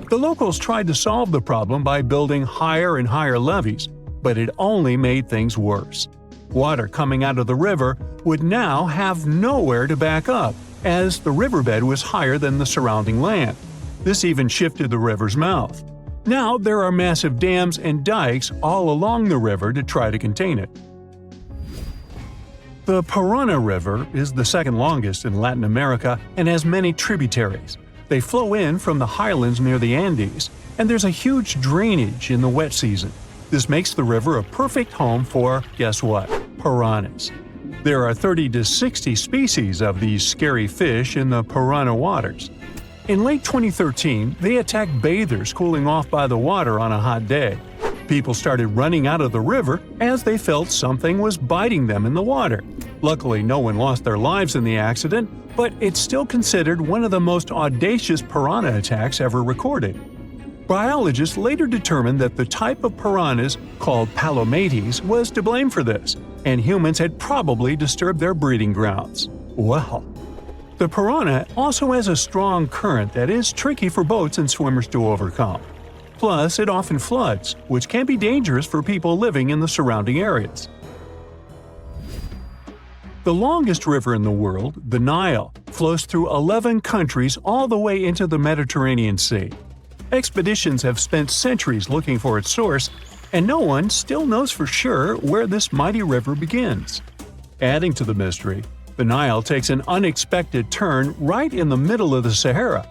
The locals tried to solve the problem by building higher and higher levees, but it only made things worse. Water coming out of the river would now have nowhere to back up, as the riverbed was higher than the surrounding land. This even shifted the river's mouth. Now there are massive dams and dikes all along the river to try to contain it. The Paraná River is the second longest in Latin America and has many tributaries. They flow in from the highlands near the Andes, and there's a huge drainage in the wet season. This makes the river a perfect home for, guess what, piranhas. There are 30 to 60 species of these scary fish in the Paraná waters. In late 2013, they attacked bathers cooling off by the water on a hot day. People started running out of the river as they felt something was biting them in the water. Luckily, no one lost their lives in the accident, but it's still considered one of the most audacious piranha attacks ever recorded. Biologists later determined that the type of piranhas, called palomates, was to blame for this, and humans had probably disturbed their breeding grounds. Well, the piranha also has a strong current that is tricky for boats and swimmers to overcome. Plus, it often floods, which can be dangerous for people living in the surrounding areas. The longest river in the world, the Nile, flows through 11 countries all the way into the Mediterranean Sea. Expeditions have spent centuries looking for its source, and no one still knows for sure where this mighty river begins. Adding to the mystery, the Nile takes an unexpected turn right in the middle of the Sahara.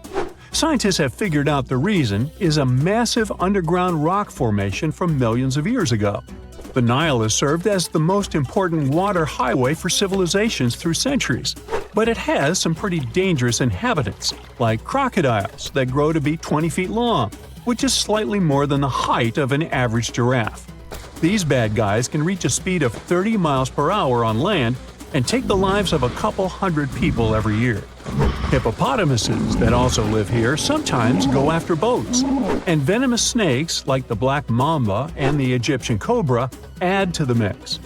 Scientists have figured out the reason is a massive underground rock formation from millions of years ago. The Nile has served as the most important water highway for civilizations through centuries, but it has some pretty dangerous inhabitants, like crocodiles that grow to be 20 feet long, which is slightly more than the height of an average giraffe. These bad guys can reach a speed of 30 miles per hour on land and take the lives of a couple hundred people every year. Hippopotamuses that also live here sometimes go after boats, and venomous snakes like the black mamba and the Egyptian cobra add to the mix.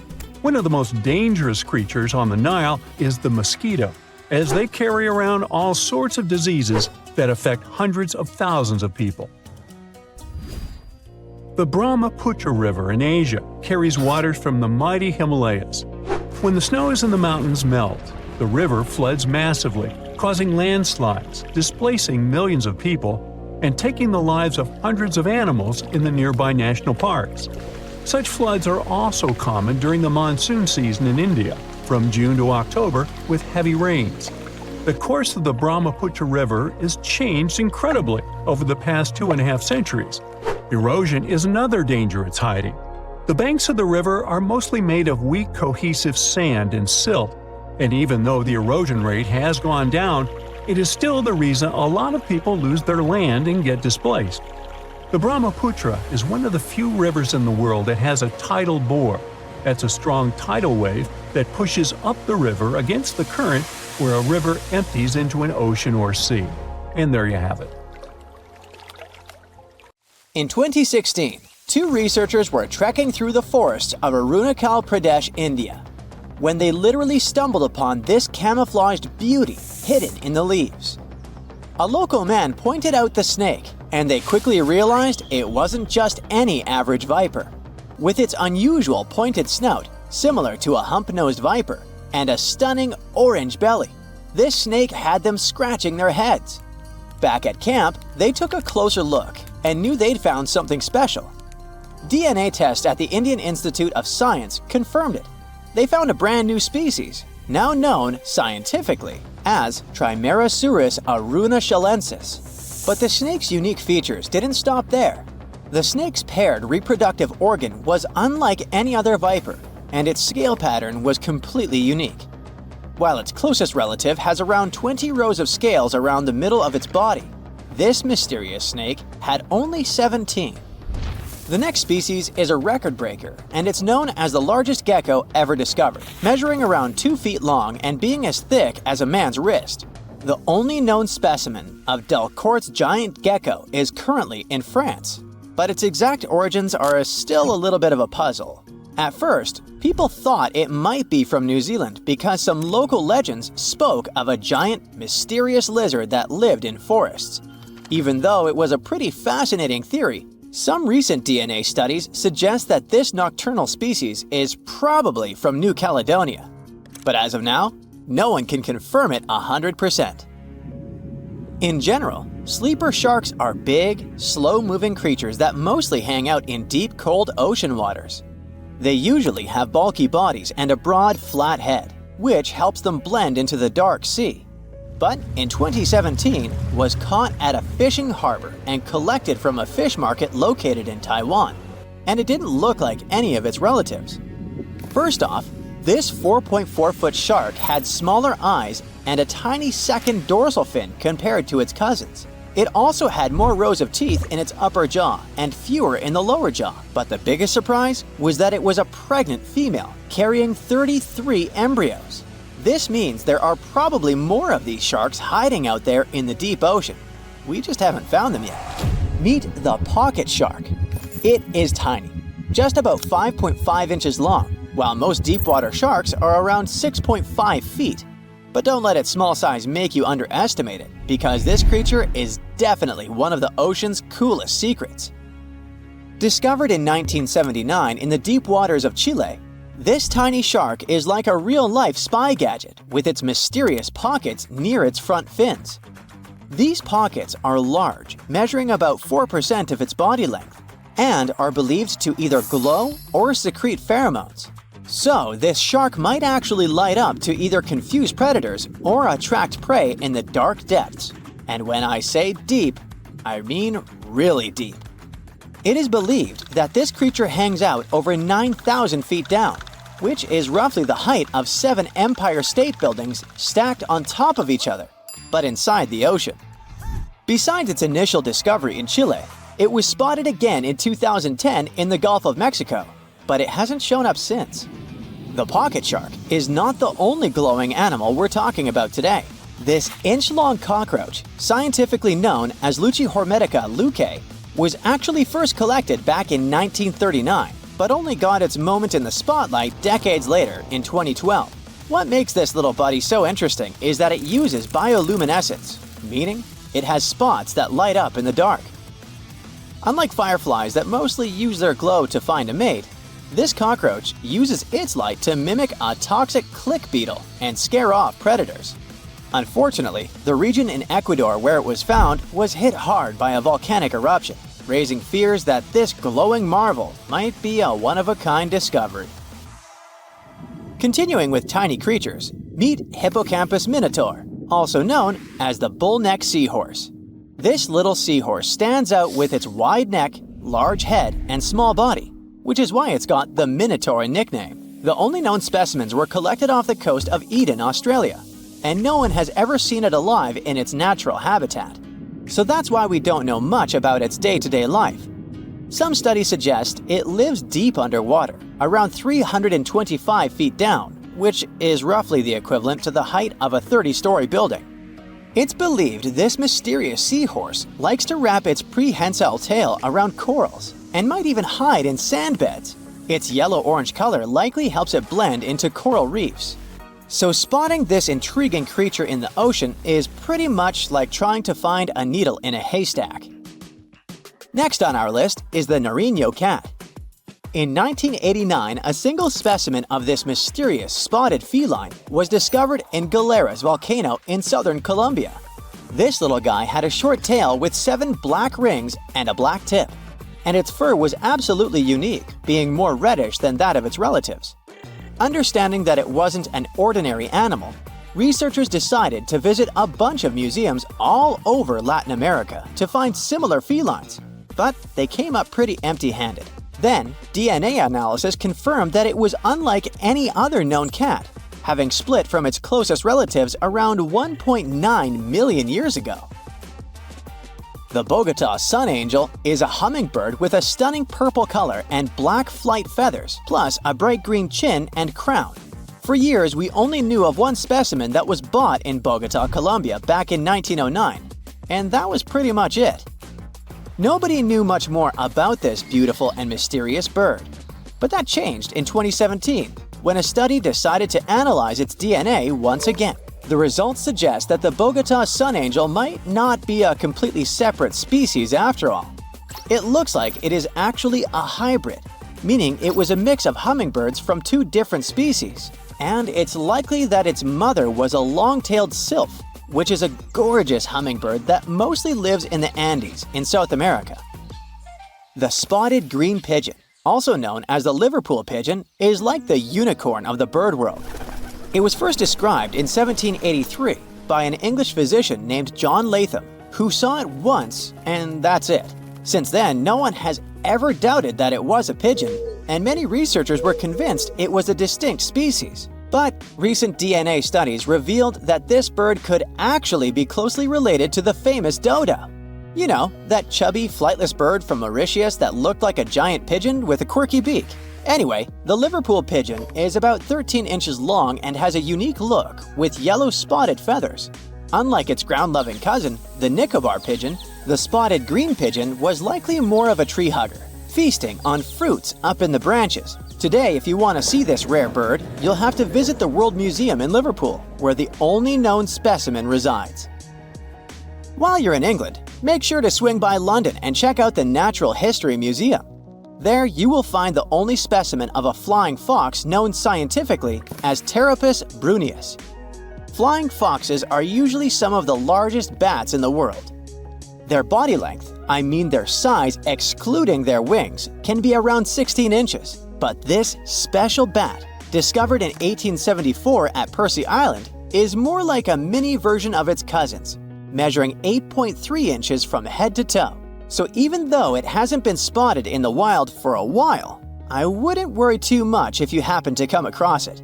One of the most dangerous creatures on the Nile is the mosquito, as they carry around all sorts of diseases that affect hundreds of thousands of people. The Brahmaputra River in Asia carries waters from the mighty Himalayas. When the snows in the mountains melt, the river floods massively, causing landslides, displacing millions of people, and taking the lives of hundreds of animals in the nearby national parks. Such floods are also common during the monsoon season in India, from June to October, with heavy rains. The course of the Brahmaputra River is changed incredibly over the past 2.5 centuries. Erosion is another danger it's hiding. The banks of the river are mostly made of weak cohesive sand and silt, and even though the erosion rate has gone down, it is still the reason a lot of people lose their land and get displaced. The Brahmaputra is one of the few rivers in the world that has a tidal bore. That's a strong tidal wave that pushes up the river against the current where a river empties into an ocean or sea. And there you have it. In 2016, two researchers were trekking through the forests of Arunachal Pradesh, India, when they literally stumbled upon this camouflaged beauty hidden in the leaves. A local man pointed out the snake, and they quickly realized it wasn't just any average viper. With its unusual pointed snout, similar to a hump-nosed viper, and a stunning orange belly, this snake had them scratching their heads. Back at camp, they took a closer look and knew they'd found something special. DNA tests at the Indian Institute of Science confirmed it. They found a brand new species, now known scientifically as Trimeresurus arunachalensis. But the snake's unique features didn't stop there. The snake's paired reproductive organ was unlike any other viper, and its scale pattern was completely unique. While its closest relative has around 20 rows of scales around the middle of its body, this mysterious snake had only 17. The next species is a record breaker, and it's known as the largest gecko ever discovered, measuring around 2 feet long and being as thick as a man's wrist. The only known specimen of Delcourt's giant gecko is currently in France, but its exact origins are still a little bit of a puzzle. At first, people thought it might be from New Zealand because some local legends spoke of a giant, mysterious lizard that lived in forests. Even though it was a pretty fascinating theory, Some recent DNA studies suggest that this nocturnal species is probably from New Caledonia. But as of now, no one can confirm it 100%. In general, sleeper sharks are big, slow-moving creatures that mostly hang out in deep, cold ocean waters. They usually have bulky bodies and a broad, flat head, which helps them blend into the dark sea. But in 2017, was caught at a fishing harbor and collected from a fish market located in Taiwan, and it didn't look like any of its relatives. First off, this 4.4-foot shark had smaller eyes and a tiny second dorsal fin compared to its cousins. It also had more rows of teeth in its upper jaw and fewer in the lower jaw. But the biggest surprise was that it was a pregnant female, carrying 33 embryos. This means there are probably more of these sharks hiding out there in the deep ocean. We just haven't found them yet. Meet the pocket shark. It is tiny, just about 5.5 inches long, while most deepwater sharks are around 6.5 feet. But don't let its small size make you underestimate it, because this creature is definitely one of the ocean's coolest secrets. Discovered in 1979 in the deep waters of Chile, this tiny shark is like a real-life spy gadget with its mysterious pockets near its front fins. These pockets are large, measuring about 4% of its body length, and are believed to either glow or secrete pheromones. So this shark might actually light up to either confuse predators or attract prey in the dark depths. And when I say deep, I mean really deep. It is believed that this creature hangs out over 9,000 feet down, which is roughly the height of 7 Empire State Buildings stacked on top of each other, but inside the ocean. Besides its initial discovery in Chile, it was spotted again in 2010 in the Gulf of Mexico, but it hasn't shown up since. The pocket shark is not the only glowing animal we're talking about today. This inch-long cockroach, scientifically known as Luchihormetica lucae, was actually first collected back in 1939, but only got its moment in the spotlight decades later in 2012. What makes this little buddy so interesting is that it uses bioluminescence, meaning it has spots that light up in the dark. Unlike fireflies that mostly use their glow to find a mate, this cockroach uses its light to mimic a toxic click beetle and scare off predators. Unfortunately, the region in Ecuador where it was found was hit hard by a volcanic eruption, raising fears that this glowing marvel might be a one-of-a-kind discovery. Continuing with tiny creatures, meet Hippocampus minotaur, also known as the bull-neck seahorse. This little seahorse stands out with its wide neck, large head, and small body, which is why it's got the Minotaur nickname. The only known specimens were collected off the coast of Eden, Australia, and no one has ever seen it alive in its natural habitat. So that's why we don't know much about its day-to-day life. Some studies suggest it lives deep underwater, around 325 feet down, which is roughly the equivalent to the height of a 30-story building. It's believed this mysterious seahorse likes to wrap its prehensile tail around corals and might even hide in sand beds. Its yellow-orange color likely helps it blend into coral reefs. So spotting this intriguing creature in the ocean is pretty much like trying to find a needle in a haystack. Next on our list is the Nariño cat. In 1989, a single specimen of this mysterious spotted feline was discovered in Galeras volcano in southern Colombia. This little guy had a short tail with 7 black rings and a black tip, and its fur was absolutely unique, being more reddish than that of its relatives. Understanding that it wasn't an ordinary animal, researchers decided to visit a bunch of museums all over Latin America to find similar felines, but they came up pretty empty-handed. Then, DNA analysis confirmed that it was unlike any other known cat, having split from its closest relatives around 1.9 million years ago. The Bogota sun angel is a hummingbird with a stunning purple color and black flight feathers, plus a bright green chin and crown. For years, we only knew of one specimen that was bought in Bogota, Colombia back in 1909, and that was pretty much it. Nobody knew much more about this beautiful and mysterious bird. But that changed in 2017, when a study decided to analyze its DNA once again. The results suggest that the Bogota sun angel might not be a completely separate species after all. It looks like it is actually a hybrid, meaning it was a mix of hummingbirds from two different species. And it's likely that its mother was a long-tailed sylph, which is a gorgeous hummingbird that mostly lives in the Andes in South America. The spotted green pigeon, also known as the Liverpool pigeon, is like the unicorn of the bird world. It was first described in 1783 by an English physician named John Latham, who saw it once and that's it. Since then, no one has ever doubted that it was a pigeon, and many researchers were convinced it was a distinct species. But recent DNA studies revealed that this bird could actually be closely related to the famous dodo. You know, that chubby, flightless bird from Mauritius that looked like a giant pigeon with a quirky beak. Anyway, the Liverpool pigeon is about 13 inches long and has a unique look with yellow spotted feathers. Unlike its ground-loving cousin, the Nicobar pigeon, the spotted green pigeon was likely more of a tree hugger, feasting on fruits up in the branches. Today, if you want to see this rare bird, you'll have to visit the World Museum in Liverpool, where the only known specimen resides. While you're in England, make sure to swing by London and check out the Natural History Museum. There, you will find the only specimen of a flying fox known scientifically as Pteropus bruneus. Flying foxes are usually some of the largest bats in the world. Their body length, I mean their size excluding their wings, can be around 16 inches. But this special bat, discovered in 1874 at Percy Island, is more like a mini version of its cousins, measuring 8.3 inches from head to toe. So even though it hasn't been spotted in the wild for a while, I wouldn't worry too much if you happen to come across it.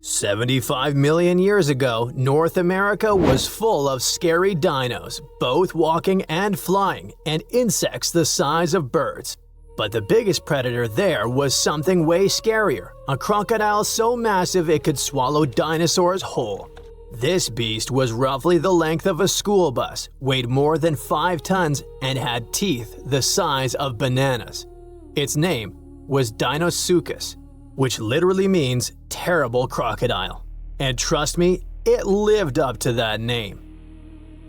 75 million years ago, North America was full of scary dinos, both walking and flying, and insects the size of birds. But the biggest predator there was something way scarier, a crocodile so massive it could swallow dinosaurs whole. This beast was roughly the length of a school bus, weighed more than 5 tons, and had teeth the size of bananas. Its name was Deinosuchus, which literally means terrible crocodile. And trust me, it lived up to that name.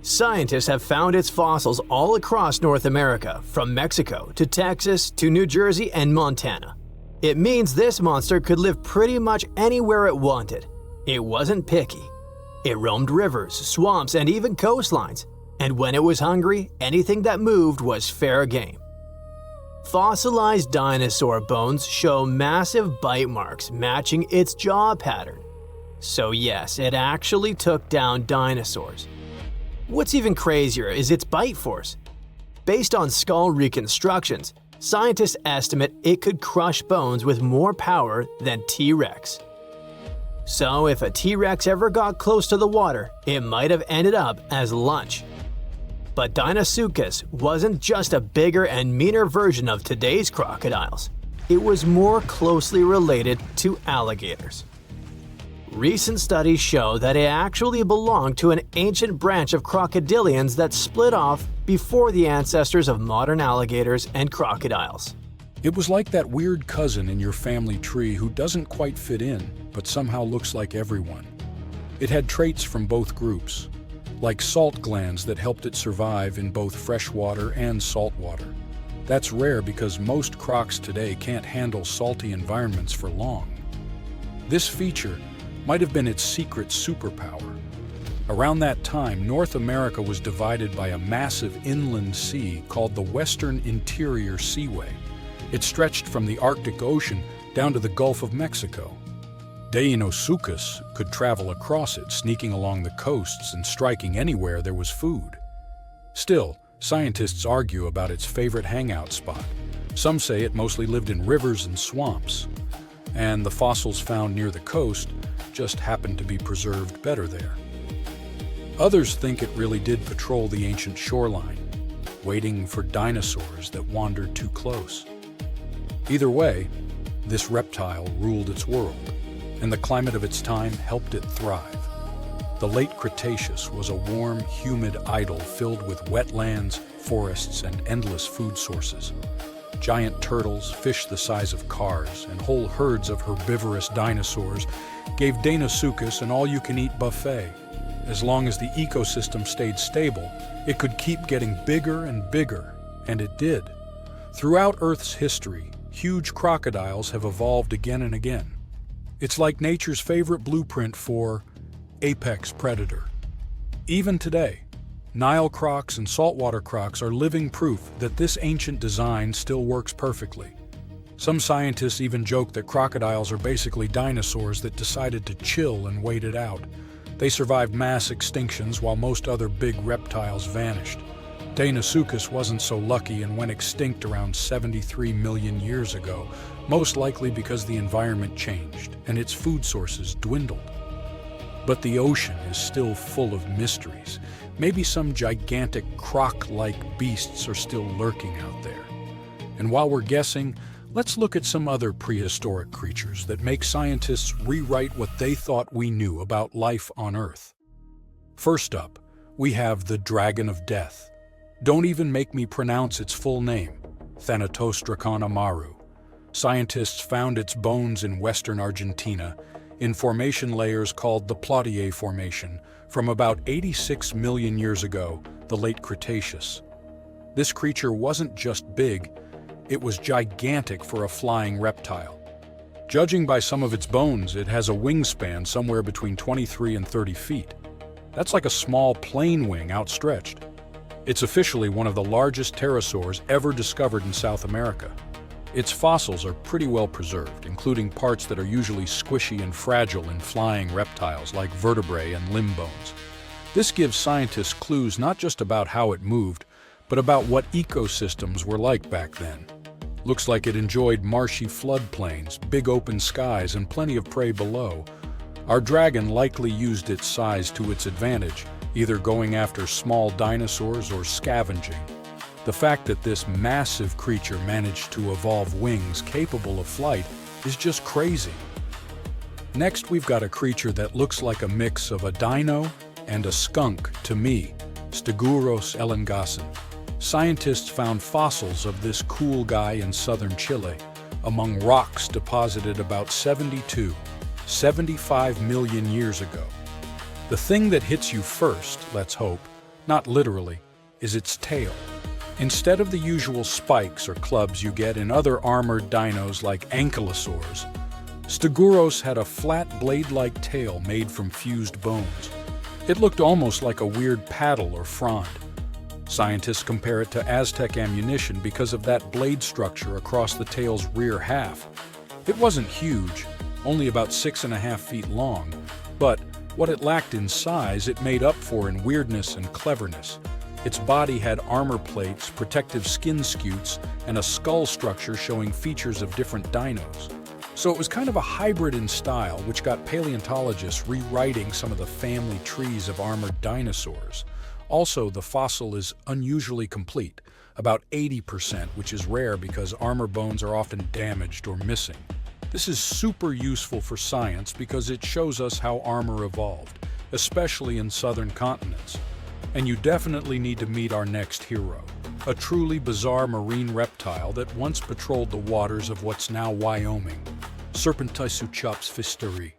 Scientists have found its fossils all across North America, from Mexico to Texas to New Jersey and Montana. It means this monster could live pretty much anywhere it wanted. It wasn't picky. It roamed rivers, swamps, and even coastlines. And when it was hungry, anything that moved was fair game. Fossilized dinosaur bones show massive bite marks matching its jaw pattern. So yes, it actually took down dinosaurs. What's even crazier is its bite force. Based on skull reconstructions, scientists estimate it could crush bones with more power than T-Rex. So if a T-Rex ever got close to the water, it might have ended up as lunch. But Deinosuchus wasn't just a bigger and meaner version of today's crocodiles. It was more closely related to alligators. Recent studies show that it actually belonged to an ancient branch of crocodilians that split off before the ancestors of modern alligators and crocodiles. It was like that weird cousin in your family tree who doesn't quite fit in, but somehow looks like everyone. It had traits from both groups, like salt glands that helped it survive in both freshwater and saltwater. That's rare because most crocs today can't handle salty environments for long. This feature might have been its secret superpower. Around that time, North America was divided by a massive inland sea called the Western Interior Seaway. It stretched from the Arctic Ocean down to the Gulf of Mexico. Deinosuchus could travel across it, sneaking along the coasts and striking anywhere there was food. Still, scientists argue about its favorite hangout spot. Some say it mostly lived in rivers and swamps, and the fossils found near the coast just happened to be preserved better there. Others think it really did patrol the ancient shoreline, waiting for dinosaurs that wandered too close. Either way, this reptile ruled its world, and the climate of its time helped it thrive. The late Cretaceous was a warm, humid idyll filled with wetlands, forests, and endless food sources. Giant turtles, fish the size of cars, and whole herds of herbivorous dinosaurs gave Deinosuchus an all-you-can-eat buffet. As long as the ecosystem stayed stable, it could keep getting bigger and bigger, And it did. Throughout Earth's history, huge crocodiles have evolved again and again. It's like nature's favorite blueprint for apex predator. Even today, Nile crocs and saltwater crocs are living proof that this ancient design still works perfectly. Some scientists even joke that crocodiles are basically dinosaurs that decided to chill and wait it out. They survived mass extinctions while most other big reptiles vanished. Deinosuchus wasn't so lucky and went extinct around 73 million years ago, most likely because the environment changed and its food sources dwindled. But the ocean is still full of mysteries. Maybe some gigantic croc-like beasts are still lurking out there. And while we're guessing, let's look at some other prehistoric creatures that make scientists rewrite what they thought we knew about life on Earth. First up, we have the Dragon of Death. Don't even make me pronounce its full name, Thanatos draconamaru. Scientists found its bones in western Argentina, in formation layers called the Plautier Formation, from about 86 million years ago, the late Cretaceous. This creature wasn't just big, it was gigantic for a flying reptile. Judging by some of its bones, it has a wingspan somewhere between 23 and 30 feet. That's like a small plane wing outstretched. It's officially one of the largest pterosaurs ever discovered in South America. Its fossils are pretty well preserved, including parts that are usually squishy and fragile in flying reptiles like vertebrae and limb bones. This gives scientists clues not just about how it moved, but about what ecosystems were like back then. Looks like it enjoyed marshy floodplains, big open skies, and plenty of prey below. Our dragon likely used its size to its advantage, either going after small dinosaurs or scavenging. The fact that this massive creature managed to evolve wings capable of flight is just crazy. Next, we've got a creature that looks like a mix of a dino and a skunk to me, Stegosaurus elengasin. Scientists found fossils of this cool guy in southern Chile, among rocks deposited about 75 million years ago. The thing that hits you first, let's hope, not literally, is its tail. Instead of the usual spikes or clubs you get in other armored dinos like ankylosaurs, Stegosaurus had a flat blade-like tail made from fused bones. It looked almost like a weird paddle or frond. Scientists compare it to Aztec ammunition because of that blade structure across the tail's rear half. It wasn't huge, only about 6.5 feet long, but what it lacked in size it made up for in weirdness and cleverness. Its body had armor plates, protective skin scutes, and a skull structure showing features of different dinos. So it was kind of a hybrid in style, which got paleontologists rewriting some of the family trees of armored dinosaurs. Also, the fossil is unusually complete, about 80%, which is rare because armor bones are often damaged or missing. This is super useful for science because it shows us how armor evolved, especially in southern continents. And you definitely need to meet our next hero, a truly bizarre marine reptile that once patrolled the waters of what's now Wyoming, Serpentisuchops fisteri.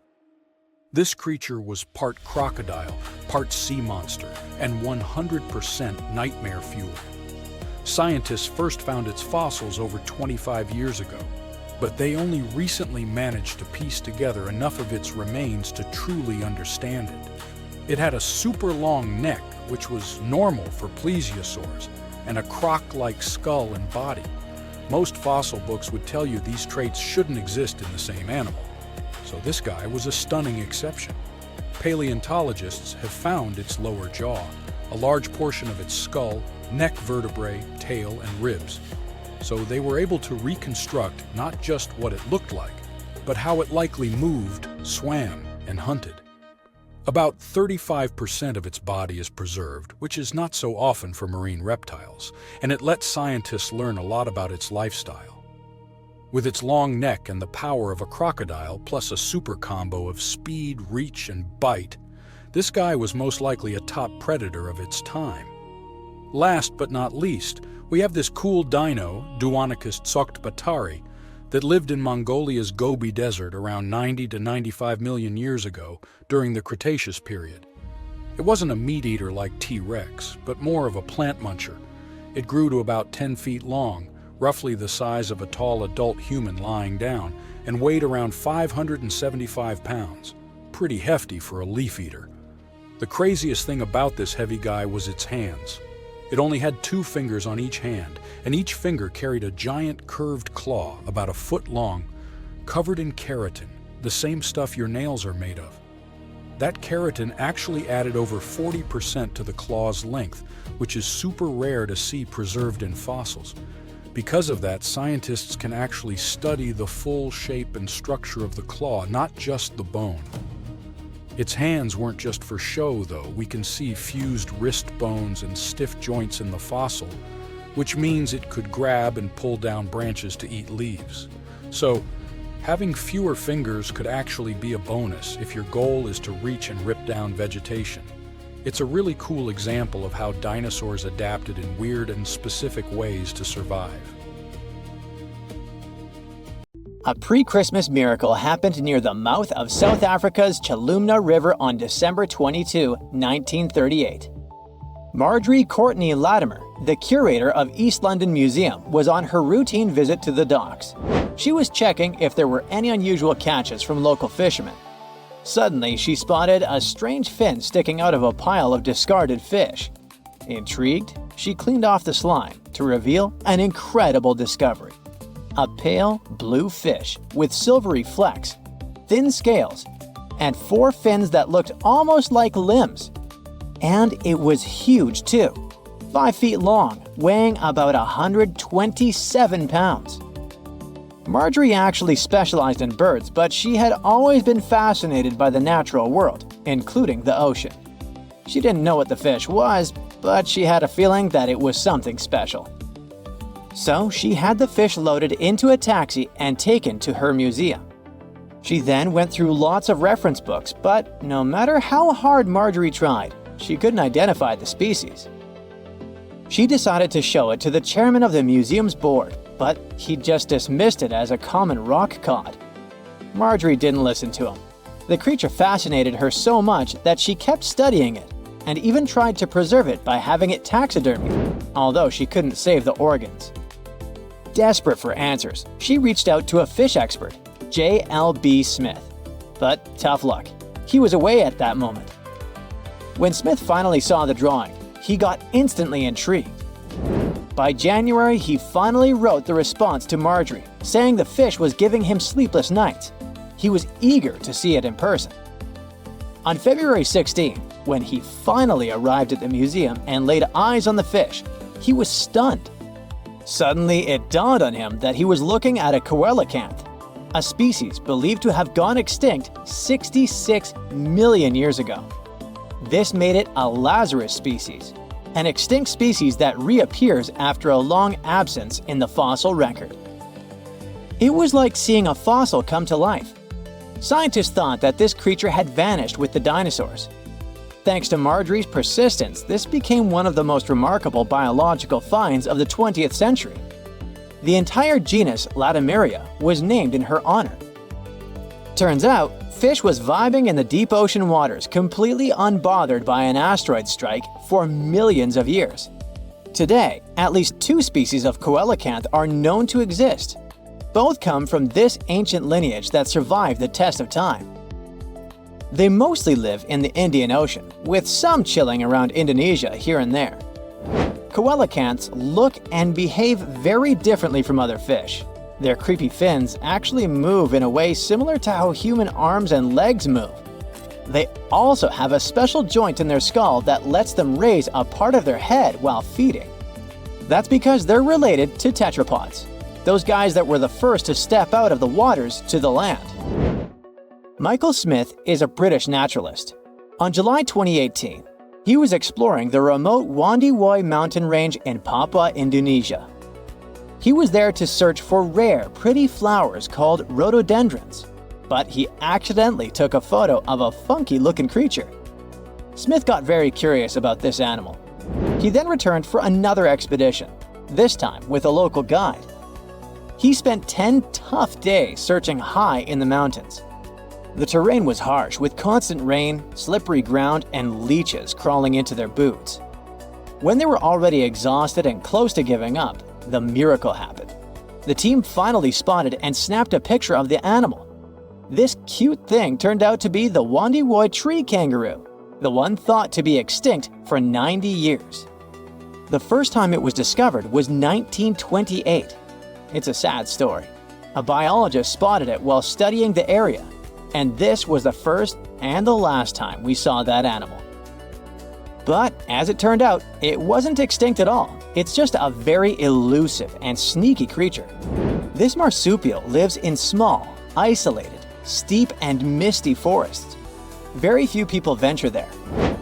This creature was part crocodile, part sea monster, and 100% nightmare fuel. Scientists first found its fossils over 25 years ago, but they only recently managed to piece together enough of its remains to truly understand it. It had a super long neck, which was normal for plesiosaurs, and a croc-like skull and body. Most fossil books would tell you these traits shouldn't exist in the same animal. So this guy was a stunning exception. Paleontologists have found its lower jaw, a large portion of its skull, neck vertebrae, tail, and ribs. So they were able to reconstruct not just what it looked like, but how it likely moved, swam, and hunted. About 35% of its body is preserved, which is not so often for marine reptiles, and it lets scientists learn a lot about its lifestyle. With its long neck and the power of a crocodile, plus a super combo of speed, reach, and bite, this guy was most likely a top predator of its time. Last but not least, we have this cool dino, Duonicus tsokhtbatari, that lived in Mongolia's Gobi Desert around 90 to 95 million years ago during the Cretaceous period. It wasn't a meat eater like T. rex, but more of a plant muncher. It grew to about 10 feet long, roughly the size of a tall adult human lying down, and weighed around 575 pounds. Pretty hefty for a leaf eater. The craziest thing about this heavy guy was its hands. It only had 2 fingers on each hand, and each finger carried a giant curved claw about a foot long, covered in keratin, the same stuff your nails are made of. That keratin actually added over 40% to the claw's length, which is super rare to see preserved in fossils. Because of that, scientists can actually study the full shape and structure of the claw, not just the bone. Its hands weren't just for show, though. We can see fused wrist bones and stiff joints in the fossil, which means it could grab and pull down branches to eat leaves. So, having fewer fingers could actually be a bonus if your goal is to reach and rip down vegetation. It's a really cool example of how dinosaurs adapted in weird and specific ways to survive. A pre-Christmas miracle happened near the mouth of South Africa's Chilumna River on December 22, 1938. Marjorie Courtney Latimer, the curator of East London Museum, was on her routine visit to the docks. She was checking if there were any unusual catches from local fishermen. Suddenly, she spotted a strange fin sticking out of a pile of discarded fish. Intrigued, she cleaned off the slime to reveal an incredible discovery. A pale blue fish with silvery flecks, thin scales, and 4 fins that looked almost like limbs. And it was huge too, 5 feet long, weighing about 127 pounds. Marjorie actually specialized in birds, but she had always been fascinated by the natural world, including the ocean. She didn't know what the fish was, but she had a feeling that it was something special. So she had the fish loaded into a taxi and taken to her museum. She then went through lots of reference books, but no matter how hard Marjorie tried, she couldn't identify the species. She decided to show it to the chairman of the museum's board, but he just dismissed it as a common rock cod. Marjorie didn't listen to him. The creature fascinated her so much that she kept studying it, and even tried to preserve it by having it taxidermied, although she couldn't save the organs. Desperate for answers, she reached out to a fish expert, J.L.B. Smith. But tough luck, he was away at that moment. When Smith finally saw the drawing, he got instantly intrigued. By January, he finally wrote the response to Marjorie, saying the fish was giving him sleepless nights. He was eager to see it in person. On February 16, when he finally arrived at the museum and laid eyes on the fish, he was stunned. Suddenly, it dawned on him that he was looking at a coelacanth, a species believed to have gone extinct 66 million years ago. This made it a Lazarus species, an extinct species that reappears after a long absence in the fossil record. It was like seeing a fossil come to life. Scientists thought that this creature had vanished with the dinosaurs. Thanks to Marjorie's persistence, this became one of the most remarkable biological finds of the 20th century. The entire genus Latimeria was named in her honor. Turns out, fish was vibing in the deep ocean waters, completely unbothered by an asteroid strike for millions of years. Today, at least 2 species of coelacanth are known to exist. Both come from this ancient lineage that survived the test of time. They mostly live in the Indian Ocean, with some chilling around Indonesia here and there. Coelacanths look and behave very differently from other fish. Their creepy fins actually move in a way similar to how human arms and legs move. They also have a special joint in their skull that lets them raise a part of their head while feeding. That's because they're related to tetrapods, those guys that were the first to step out of the waters to the land. Michael Smith is a British naturalist. On July 2018, he was exploring the remote Wandiwoi mountain range in Papua, Indonesia. He was there to search for rare, pretty flowers called rhododendrons, but he accidentally took a photo of a funky-looking creature. Smith got very curious about this animal. He then returned for another expedition, this time with a local guide. He spent 10 tough days searching high in the mountains. The terrain was harsh, with constant rain, slippery ground, and leeches crawling into their boots. When they were already exhausted and close to giving up, the miracle happened. The team finally spotted and snapped a picture of the animal. This cute thing turned out to be the Wandiwoy tree kangaroo, the one thought to be extinct for 90 years. The first time it was discovered was 1928. It's a sad story. A biologist spotted it while studying the area, and this was the first and the last time we saw that animal. But as it turned out, it wasn't extinct at all. It's just a very elusive and sneaky creature. This marsupial lives in small, isolated, steep and misty forests. Very few people venture there,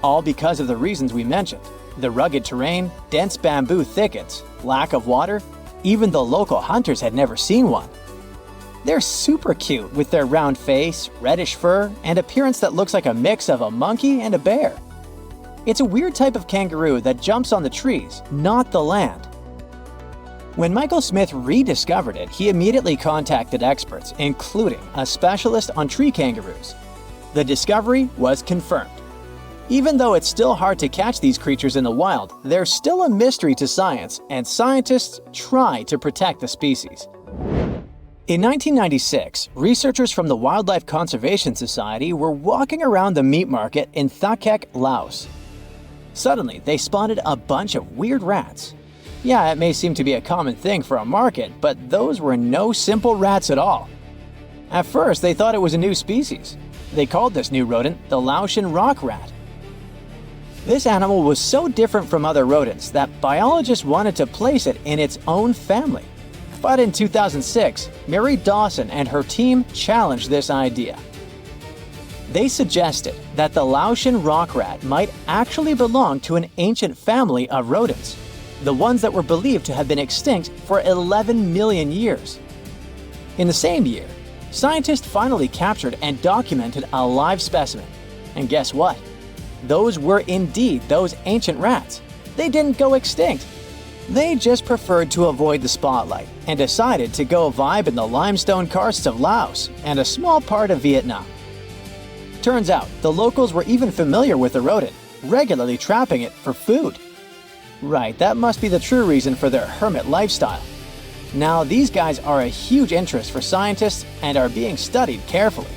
all because of the reasons we mentioned: the rugged terrain, dense bamboo thickets, lack of water. Even the local hunters had never seen one. They're super cute with their round face, reddish fur, and appearance that looks like a mix of a monkey and a bear. It's a weird type of kangaroo that jumps on the trees, not the land. When Michael Smith rediscovered it, he immediately contacted experts, including a specialist on tree kangaroos. The discovery was confirmed. Even though it's still hard to catch these creatures in the wild, they're still a mystery to science, and scientists try to protect the species. In 1996, researchers from the Wildlife Conservation Society were walking around the meat market in Thakek, Laos. Suddenly, they spotted a bunch of weird rats. Yeah, it may seem to be a common thing for a market, but those were no simple rats at all. At first, they thought it was a new species. They called this new rodent the Laotian rock rat. This animal was so different from other rodents that biologists wanted to place it in its own family. But in 2006, Mary Dawson and her team challenged this idea. They suggested that the Laotian rock rat might actually belong to an ancient family of rodents, the ones that were believed to have been extinct for 11 million years. In the same year, scientists finally captured and documented a live specimen. And guess what? Those were indeed those ancient rats. They didn't go extinct. They just preferred to avoid the spotlight and decided to go vibe in the limestone karsts of Laos and a small part of Vietnam. Turns out, the locals were even familiar with the rodent, regularly trapping it for food. Right, that must be the true reason for their hermit lifestyle. Now, these guys are a huge interest for scientists and are being studied carefully.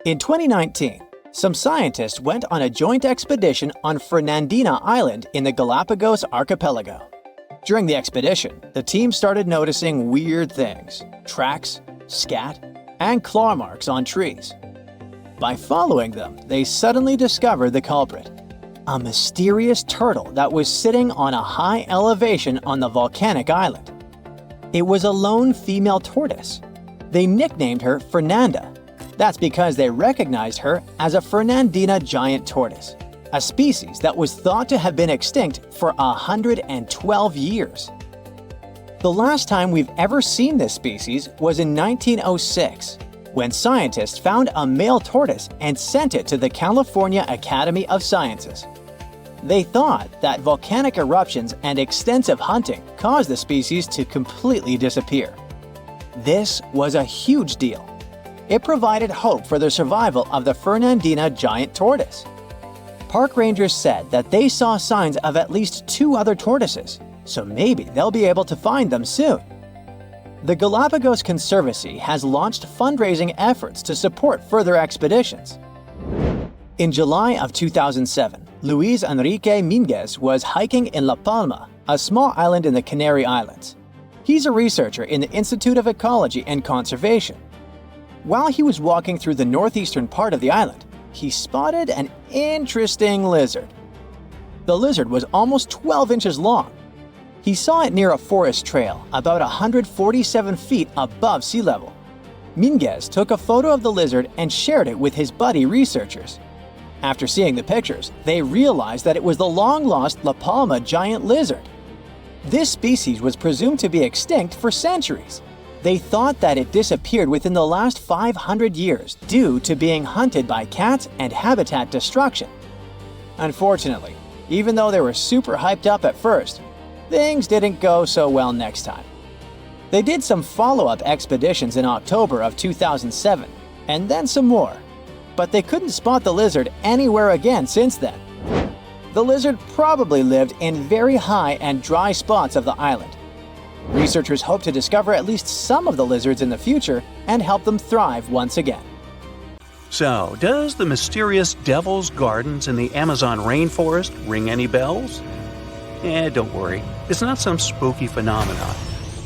In 2019, some scientists went on a joint expedition on Fernandina Island in the Galapagos archipelago. During the expedition, the team started noticing weird things: tracks, scat, and claw marks on trees. By following them, they suddenly discovered the culprit: a mysterious turtle that was sitting on a high elevation on the volcanic island. It was a lone female tortoise. They nicknamed her Fernanda. That's because they recognized her as a Fernandina giant tortoise, a species that was thought to have been extinct for 112 years. The last time we've ever seen this species was in 1906, when scientists found a male tortoise and sent it to the California Academy of Sciences. They thought that volcanic eruptions and extensive hunting caused the species to completely disappear. This was a huge deal. It provided hope for the survival of the Fernandina giant tortoise. Park rangers said that they saw signs of at least 2 other tortoises, so maybe they'll be able to find them soon. The Galapagos Conservancy has launched fundraising efforts to support further expeditions. In July of 2007, Luis Enrique Minguez was hiking in La Palma, a small island in the Canary Islands. He's a researcher in the Institute of Ecology and Conservation. While he was walking through the northeastern part of the island, he spotted an interesting lizard. The lizard was almost 12 inches long. He saw it near a forest trail, about 147 feet above sea level. Minguez took a photo of the lizard and shared it with his buddy researchers. After seeing the pictures, they realized that it was the long-lost La Palma giant lizard. This species was presumed to be extinct for centuries. They thought that it disappeared within the last 500 years due to being hunted by cats and habitat destruction. Unfortunately, even though they were super hyped up at first, things didn't go so well next time. They did some follow-up expeditions in October of 2007, and then some more, but they couldn't spot the lizard anywhere again since then. the lizard probably lived in very high and dry spots of the island. Researchers hope to discover at least some of the lizards in the future and help them thrive once again. So, does the mysterious Devil's Gardens in the Amazon rainforest ring any bells? Don't worry, it's not some spooky phenomenon.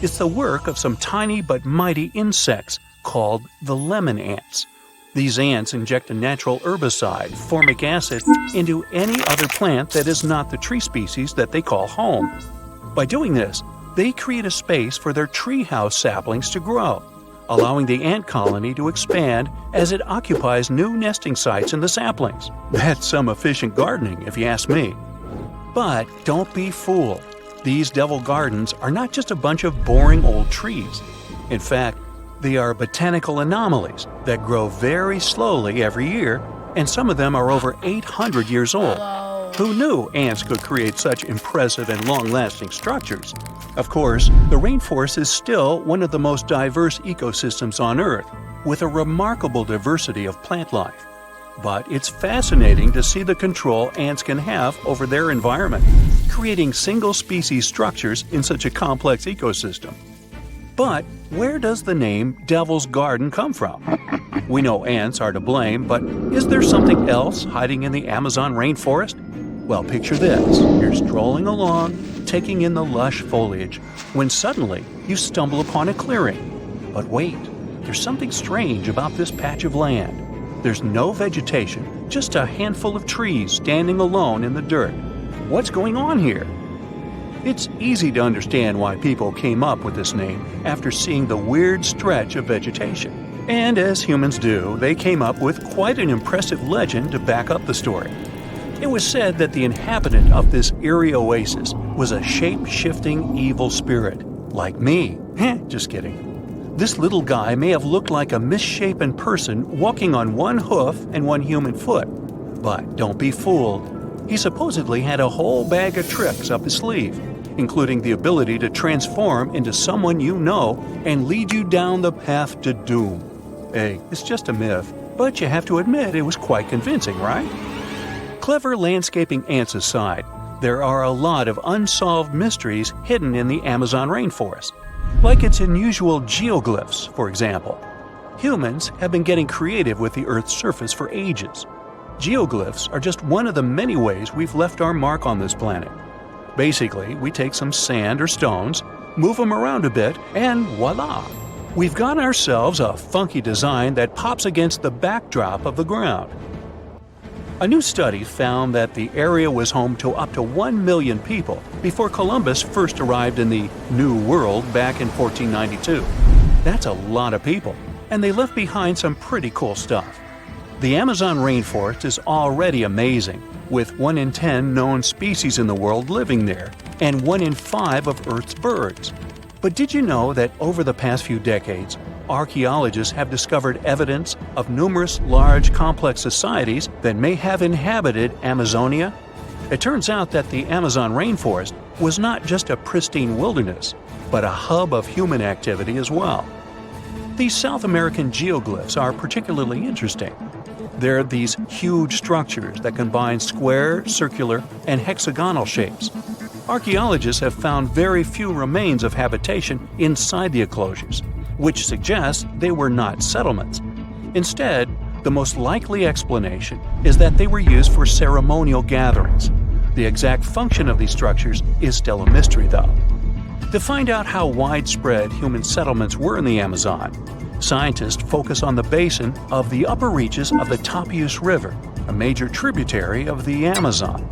It's the work of some tiny but mighty insects called the lemon ants. These ants inject a natural herbicide, formic acid, into any other plant that is not the tree species that they call home. By doing this, they create a space for their treehouse saplings to grow, allowing the ant colony to expand as it occupies new nesting sites in the saplings. That's some efficient gardening, if you ask me. But don't be fooled. These devil gardens are not just a bunch of boring old trees. In fact, they are botanical anomalies that grow very slowly every year, and some of them are over 800 years old. Who knew ants could create such impressive and long-lasting structures? Of course, the rainforest is still one of the most diverse ecosystems on Earth, with a remarkable diversity of plant life. But it's fascinating to see the control ants can have over their environment, creating single-species structures in such a complex ecosystem. But where does the name Devil's Garden come from? We know ants are to blame, but is there something else hiding in the Amazon rainforest? Well, picture this. You're strolling along, taking in the lush foliage, when suddenly you stumble upon a clearing. But wait, there's something strange about this patch of land. There's no vegetation, just a handful of trees standing alone in the dirt. What's going on here? It's easy to understand why people came up with this name after seeing the weird stretch of vegetation. And as humans do, they came up with quite an impressive legend to back up the story. It was said that the inhabitant of this eerie oasis was a shape-shifting evil spirit, like me. Just kidding. This little guy may have looked like a misshapen person walking on one hoof and one human foot. But don't be fooled. He supposedly had a whole bag of tricks up his sleeve, including the ability to transform into someone you know and lead you down the path to doom. Hey, it's just a myth, but you have to admit it was quite convincing, right? Clever landscaping ants aside, there are a lot of unsolved mysteries hidden in the Amazon rainforest, like its unusual geoglyphs, for example. Humans have been getting creative with the Earth's surface for ages. Geoglyphs are just one of the many ways we've left our mark on this planet. Basically, we take some sand or stones, move them around a bit, and voila! We've got ourselves a funky design that pops against the backdrop of the ground. A new study found that the area was home to up to 1 million people before Columbus first arrived in the New World back in 1492. That's a lot of people, and they left behind some pretty cool stuff. The Amazon rainforest is already amazing, with 1 in 10 known species in the world living there, and 1 in 5 of Earth's birds. But did you know that over the past few decades, archaeologists have discovered evidence of numerous large complex societies that may have inhabited Amazonia? It turns out that the Amazon rainforest was not just a pristine wilderness, but a hub of human activity as well. These South American geoglyphs are particularly interesting. They're these huge structures that combine square, circular, and hexagonal shapes. Archaeologists have found very few remains of habitation inside the enclosures, which suggests they were not settlements. Instead, the most likely explanation is that they were used for ceremonial gatherings. The exact function of these structures is still a mystery, though. To find out how widespread human settlements were in the Amazon, scientists focus on the basin of the upper reaches of the Tapias River, a major tributary of the Amazon.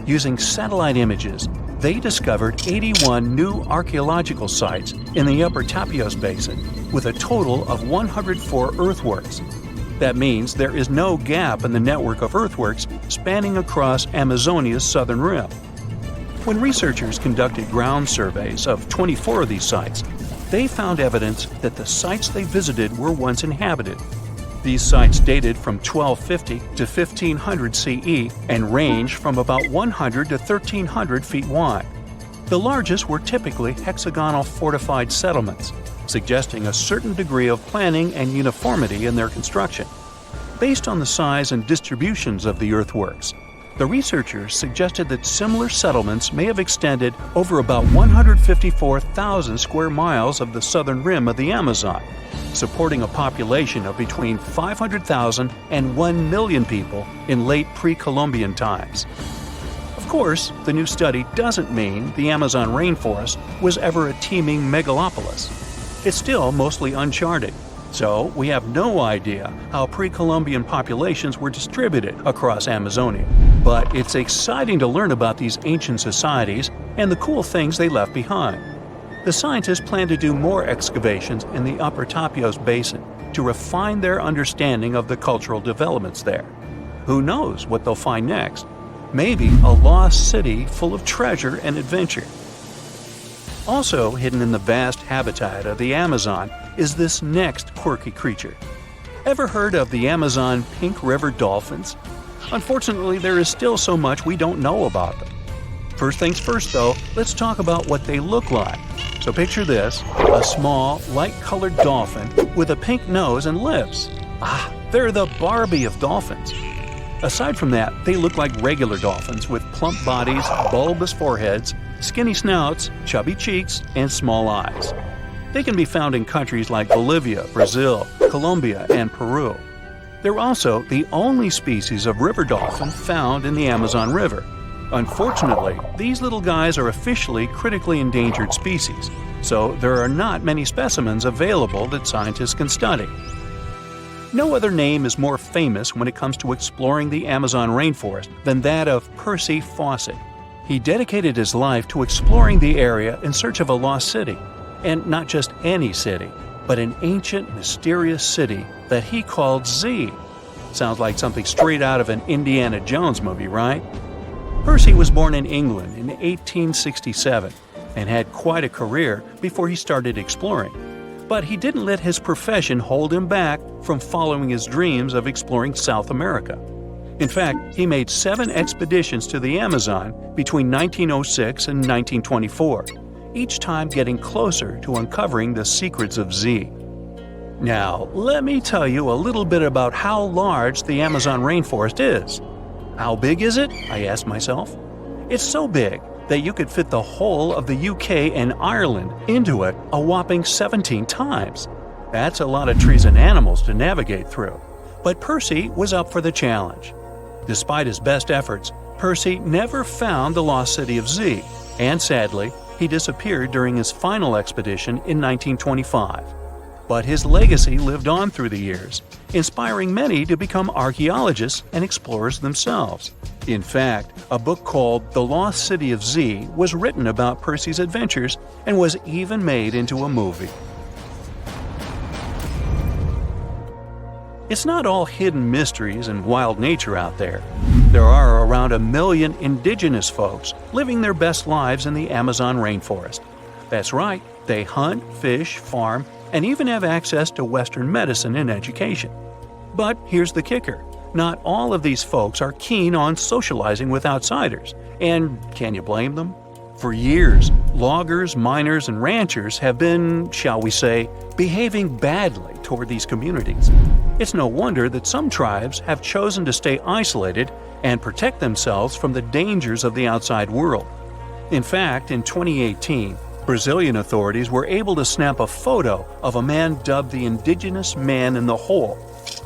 Using satellite images, they discovered 81 new archaeological sites in the upper Tapias Basin, with a total of 104 earthworks. That means there is no gap in the network of earthworks spanning across Amazonia's southern rim. When researchers conducted ground surveys of 24 of these sites, they found evidence that the sites they visited were once inhabited. These sites dated from 1250 to 1500 CE and range from about 100 to 1300 feet wide. The largest were typically hexagonal fortified settlements, suggesting a certain degree of planning and uniformity in their construction. Based on the size and distributions of the earthworks, The researchers suggested that similar settlements may have extended over about 154,000 square miles of the southern rim of the Amazon, supporting a population of between 500,000 and 1 million people in late pre-Columbian times. Of course, the new study doesn't mean the Amazon rainforest was ever a teeming megalopolis. It's still mostly uncharted, so we have no idea how pre-Columbian populations were distributed across Amazonia. But it's exciting to learn about these ancient societies and the cool things they left behind. The scientists plan to do more excavations in the Upper Tapios Basin to refine their understanding of the cultural developments there. Who knows what they'll find next? Maybe a lost city full of treasure and adventure. Also hidden in the vast habitat of the Amazon is this next quirky creature. Ever heard of the Amazon pink river dolphins? Unfortunately, there is still so much we don't know about them. First things first though, let's talk about what they look like. So picture this, a small, light-colored dolphin with a pink nose and lips. They're the Barbie of dolphins. Aside from that, they look like regular dolphins with plump bodies, bulbous foreheads, skinny snouts, chubby cheeks, and small eyes. They can be found in countries like Bolivia, Brazil, Colombia, and Peru. They're also the only species of river dolphin found in the Amazon River. Unfortunately, these little guys are officially critically endangered species, so there are not many specimens available that scientists can study. No other name is more famous when it comes to exploring the Amazon rainforest than that of Percy Fawcett. He dedicated his life to exploring the area in search of a lost city, and not just any city, but an ancient, mysterious city that he called Z. Sounds like something straight out of an Indiana Jones movie, right? Percy was born in England in 1867 and had quite a career before he started exploring. But he didn't let his profession hold him back from following his dreams of exploring South America. In fact, he made 7 expeditions to the Amazon between 1906 and 1924, each time getting closer to uncovering the secrets of Z. Now, let me tell you a little bit about how large the Amazon rainforest is. How big is it? I asked myself. It's so big that you could fit the whole of the UK and Ireland into it a whopping 17 times. That's a lot of trees and animals to navigate through. But Percy was up for the challenge. Despite his best efforts, Percy never found the lost city of Z, and sadly, he disappeared during his final expedition in 1925. But his legacy lived on through the years, inspiring many to become archaeologists and explorers themselves. In fact, a book called The Lost City of Z was written about Percy's adventures and was even made into a movie. It's not all hidden mysteries and wild nature out there. There are around 1 million indigenous folks living their best lives in the Amazon rainforest. That's right, they hunt, fish, farm, and even have access to Western medicine and education. But here's the kicker. Not all of these folks are keen on socializing with outsiders, and can you blame them? For years, loggers, miners, and ranchers have been, shall we say, behaving badly toward these communities. It's no wonder that some tribes have chosen to stay isolated and protect themselves from the dangers of the outside world. In fact, in 2018, Brazilian authorities were able to snap a photo of a man dubbed the Indigenous Man in the Hole.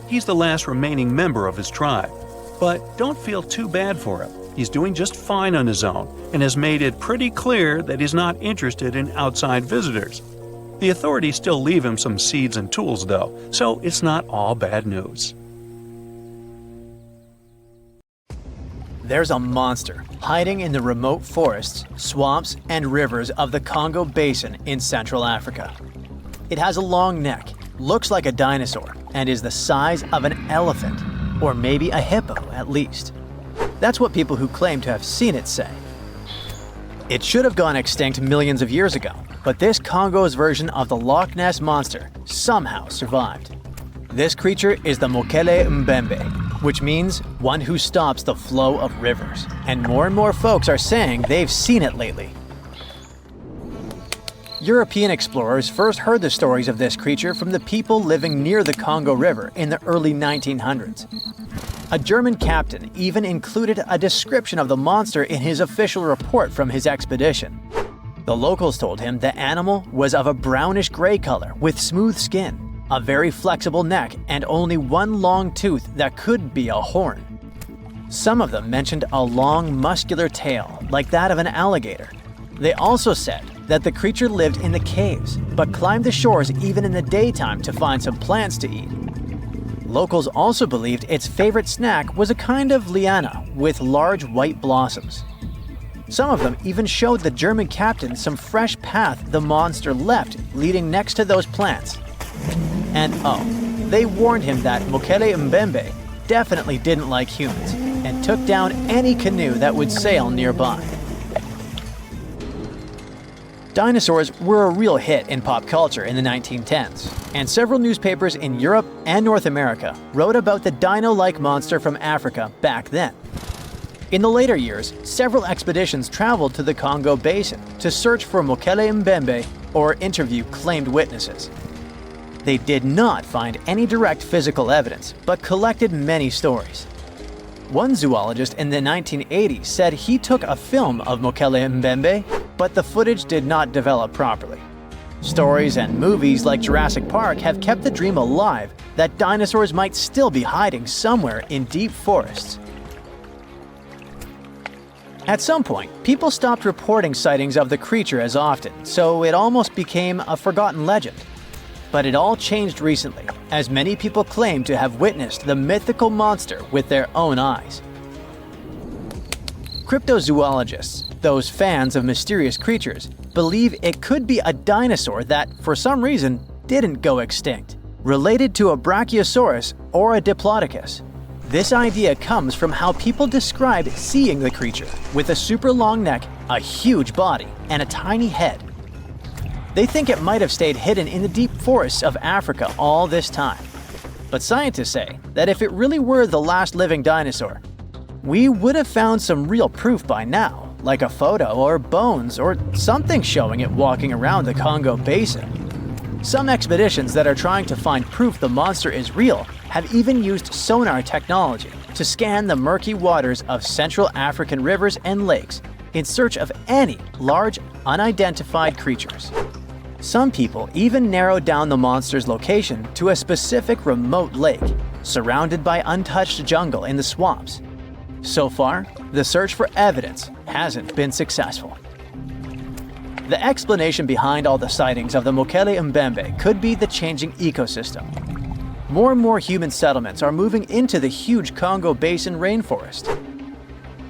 He's the last remaining member of his tribe. But don't feel too bad for him. He's doing just fine on his own and has made it pretty clear that he's not interested in outside visitors. The authorities still leave him some seeds and tools though, so it's not all bad news. There's a monster hiding in the remote forests, swamps, and rivers of the Congo Basin in Central Africa. It has a long neck, looks like a dinosaur, and is the size of an elephant, or maybe a hippo at least. That's what people who claim to have seen it say. It should have gone extinct millions of years ago, but this Congo's version of the Loch Ness Monster somehow survived. This creature is the Mokele Mbembe, which means one who stops the flow of rivers, and more folks are saying they've seen it lately. European explorers first heard the stories of this creature from the people living near the Congo River in the early 1900s. A German captain even included a description of the monster in his official report from his expedition. The locals told him the animal was of a brownish-gray color with smooth skin, a very flexible neck, and only one long tooth that could be a horn. Some of them mentioned a long, muscular tail, like that of an alligator. They also said that the creature lived in the caves, but climbed the shores even in the daytime to find some plants to eat. Locals also believed its favorite snack was a kind of liana with large white blossoms. Some of them even showed the German captain some fresh path the monster left leading next to those plants. And they warned him that Mokele Mbembe definitely didn't like humans and took down any canoe that would sail nearby. Dinosaurs were a real hit in pop culture in the 1910s, and several newspapers in Europe and North America wrote about the dino-like monster from Africa back then. In the later years, several expeditions traveled to the Congo Basin to search for Mokele Mbembe or interview claimed witnesses. They did not find any direct physical evidence, but collected many stories. One zoologist in the 1980s said he took a film of Mokele Mbembe, but the footage did not develop properly. Stories and movies like Jurassic Park have kept the dream alive that dinosaurs might still be hiding somewhere in deep forests. At some point, people stopped reporting sightings of the creature as often, so it almost became a forgotten legend. But it all changed recently, as many people claim to have witnessed the mythical monster with their own eyes. Cryptozoologists, those fans of mysterious creatures, believe it could be a dinosaur that, for some reason, didn't go extinct, related to a brachiosaurus or a diplodocus. This idea comes from how people describe seeing the creature, with a super long neck, a huge body, and a tiny head. They think it might have stayed hidden in the deep forests of Africa all this time. But scientists say that if it really were the last living dinosaur, we would have found some real proof by now, like a photo or bones or something showing it walking around the Congo Basin. Some expeditions that are trying to find proof the monster is real have even used sonar technology to scan the murky waters of Central African rivers and lakes in search of any large, unidentified creatures. Some people even narrowed down the monster's location to a specific remote lake, surrounded by untouched jungle in the swamps. So far, the search for evidence hasn't been successful. The explanation behind all the sightings of the Mokele Mbembe could be the changing ecosystem. More and more human settlements are moving into the huge Congo Basin rainforest.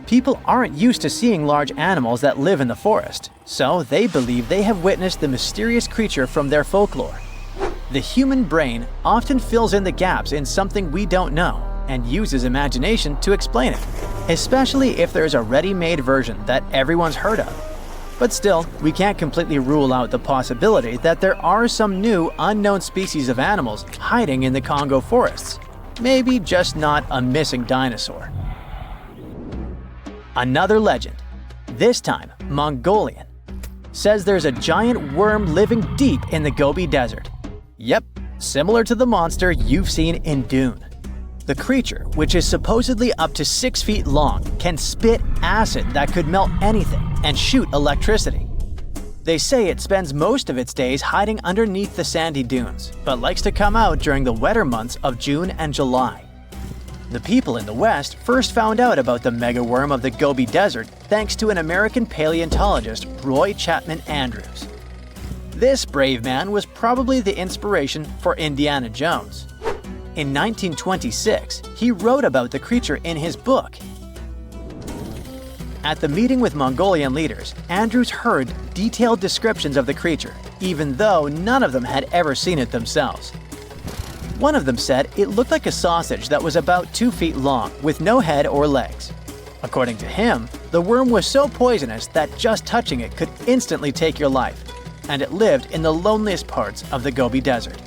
People aren't used to seeing large animals that live in the forest, so they believe they have witnessed the mysterious creature from their folklore. The human brain often fills in the gaps in something we don't know and uses imagination to explain it, especially if there's a ready-made version that everyone's heard of. But still, we can't completely rule out the possibility that there are some new, unknown species of animals hiding in the Congo forests. Maybe just not a missing dinosaur. Another legend, this time Mongolian, says there's a giant worm living deep in the Gobi Desert. Yep, similar to the monster you've seen in Dune. The creature, which is supposedly up to 6 feet long, can spit acid that could melt anything and shoot electricity. They say it spends most of its days hiding underneath the sandy dunes, but likes to come out during the wetter months of June and July. The people in the West first found out about the megaworm of the Gobi Desert thanks to an American paleontologist, Roy Chapman Andrews. This brave man was probably the inspiration for Indiana Jones. In 1926, he wrote about the creature in his book. At the meeting with Mongolian leaders, Andrews heard detailed descriptions of the creature, even though none of them had ever seen it themselves. One of them said it looked like a sausage that was about 2 feet long, with no head or legs. According to him, the worm was so poisonous that just touching it could instantly take your life, and it lived in the loneliest parts of the Gobi Desert.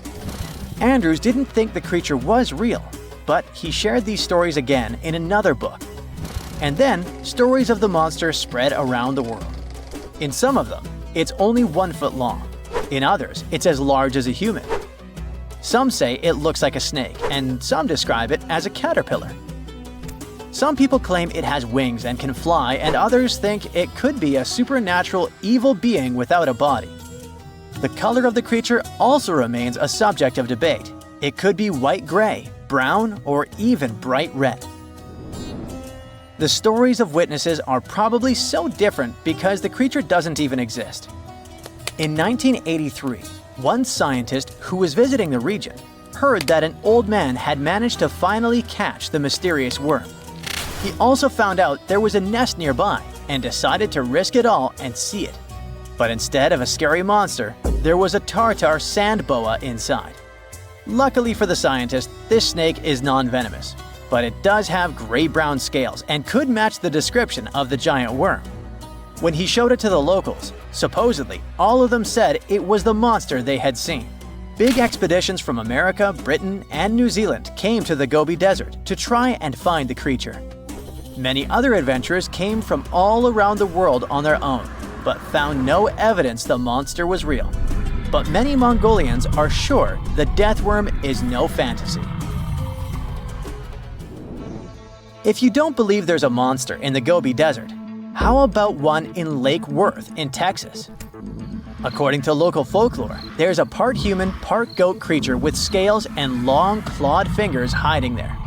Andrews didn't think the creature was real, but he shared these stories again in another book. And then, stories of the monster spread around the world. In some of them, it's only 1 foot long, In others, it's as large as a human. Some say it looks like a snake, and some describe it as a caterpillar. Some people claim it has wings and can fly, and others think it could be a supernatural evil being without a body. The color of the creature also remains a subject of debate. It could be white-gray, brown, or even bright red. The stories of witnesses are probably so different because the creature doesn't even exist. In 1983, one scientist who was visiting the region heard that an old man had managed to finally catch the mysterious worm. He also found out there was a nest nearby and decided to risk it all and see it. But instead of a scary monster, there was a tartar sand boa inside. Luckily for the scientist, this snake is non-venomous, but it does have gray-brown scales and could match the description of the giant worm. When he showed it to the locals, supposedly all of them said it was the monster they had seen. Big expeditions from America, Britain, and New Zealand came to the Gobi Desert to try and find the creature. Many other adventurers came from all around the world on their own, but found no evidence the monster was real. But many Mongolians are sure the death worm is no fantasy. If you don't believe there's a monster in the Gobi Desert, how about one in Lake Worth in Texas? According to local folklore, there's a part human, part goat creature with scales and long clawed fingers hiding there.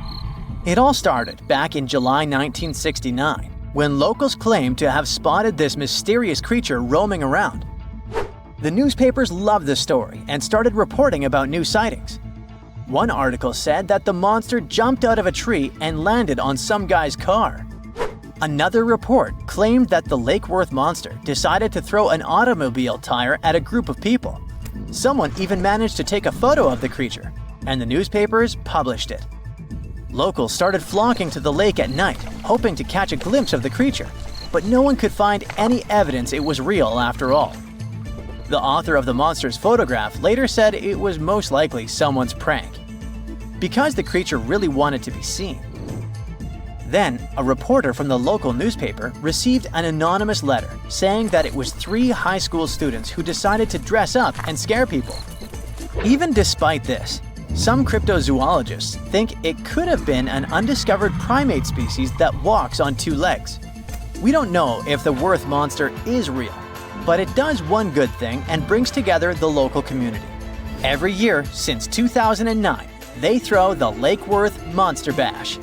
It all started back in July 1969, when locals claimed to have spotted this mysterious creature roaming around. The newspapers loved the story and started reporting about new sightings. One article said that the monster jumped out of a tree and landed on some guy's car. Another report claimed that the Lake Worth monster decided to throw an automobile tire at a group of people. Someone even managed to take a photo of the creature, and the newspapers published it. Locals started flocking to the lake at night, hoping to catch a glimpse of the creature, but no one could find any evidence it was real after all. The author of the monster's photograph later said it was most likely someone's prank, because the creature really wanted to be seen. Then, a reporter from the local newspaper received an anonymous letter saying that it was 3 high school students who decided to dress up and scare people. Even despite this, some cryptozoologists think it could have been an undiscovered primate species that walks on 2 legs. We don't know if the Worth monster is real, but it does one good thing and brings together the local community. Every year since 2009, they throw the Lake Worth Monster Bash.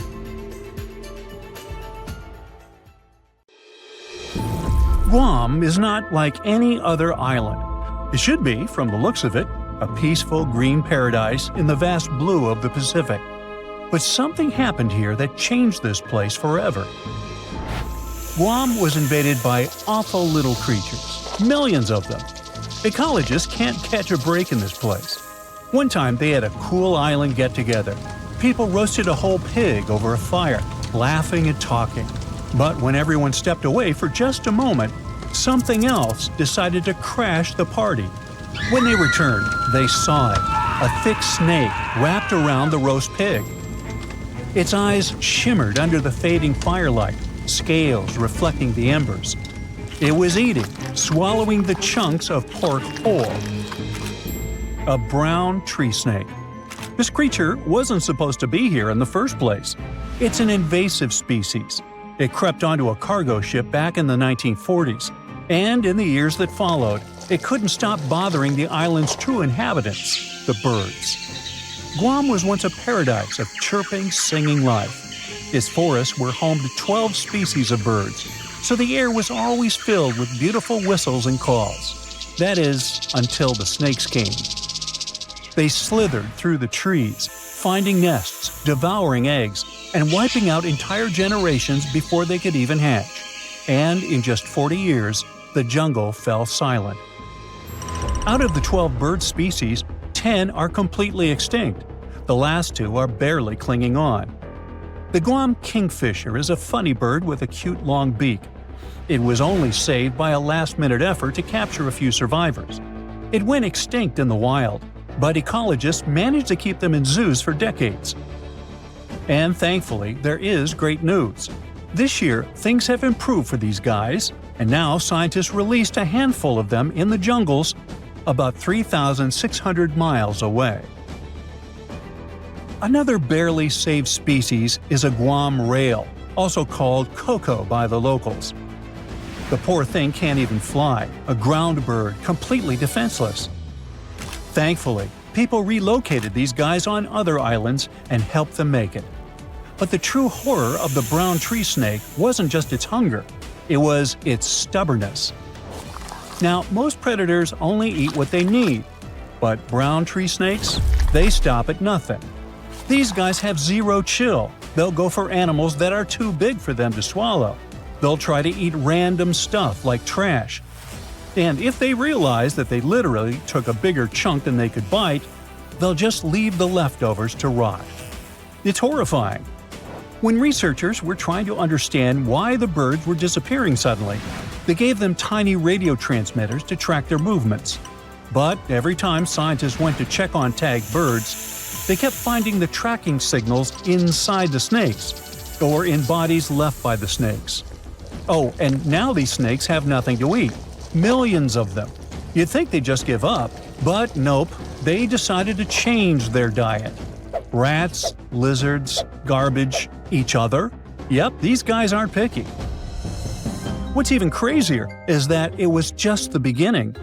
Guam is not like any other island. It should be, from the looks of it, a peaceful green paradise in the vast blue of the Pacific. But something happened here that changed this place forever. Guam was invaded by awful little creatures, millions of them. Ecologists can't catch a break in this place. One time they had a cool island get-together. People roasted a whole pig over a fire, laughing and talking. But when everyone stepped away for just a moment, something else decided to crash the party. When they returned, they saw it, a thick snake wrapped around the roast pig. Its eyes shimmered under the fading firelight, scales reflecting the embers. It was eating, swallowing the chunks of pork whole. A brown tree snake. This creature wasn't supposed to be here in the first place. It's an invasive species. It crept onto a cargo ship back in the 1940s, and in the years that followed, it couldn't stop bothering the island's true inhabitants, the birds. Guam was once a paradise of chirping, singing life. Its forests were home to 12 species of birds, so the air was always filled with beautiful whistles and calls. That is, until the snakes came. They slithered through the trees, finding nests, devouring eggs, and wiping out entire generations before they could even hatch. And in just 40 years, the jungle fell silent. Out of the 12 bird species, 10 are completely extinct. The last 2 are barely clinging on. The Guam kingfisher is a funny bird with a cute long beak. It was only saved by a last-minute effort to capture a few survivors. It went extinct in the wild, but ecologists managed to keep them in zoos for decades. And thankfully, there is great news. This year, things have improved for these guys, and now scientists released a handful of them in the jungles about 3,600 miles away. Another barely saved species is a Guam rail, also called coco by the locals. The poor thing can't even fly, a ground bird completely defenseless. Thankfully, people relocated these guys on other islands and helped them make it. But the true horror of the brown tree snake wasn't just its hunger, it was its stubbornness. Now, most predators only eat what they need, but brown tree snakes, they stop at nothing. These guys have zero chill. They'll go for animals that are too big for them to swallow. They'll try to eat random stuff like trash. And if they realize that they literally took a bigger chunk than they could bite, they'll just leave the leftovers to rot. It's horrifying. When researchers were trying to understand why the birds were disappearing suddenly, they gave them tiny radio transmitters to track their movements. But every time scientists went to check on tagged birds, they kept finding the tracking signals inside the snakes, or in bodies left by the snakes. Oh, and now these snakes have nothing to eat. Millions of them. You'd think they'd just give up, but nope, they decided to change their diet. Rats, lizards, garbage, each other. Yep, these guys aren't picky. What's even crazier is that it was just the beginning.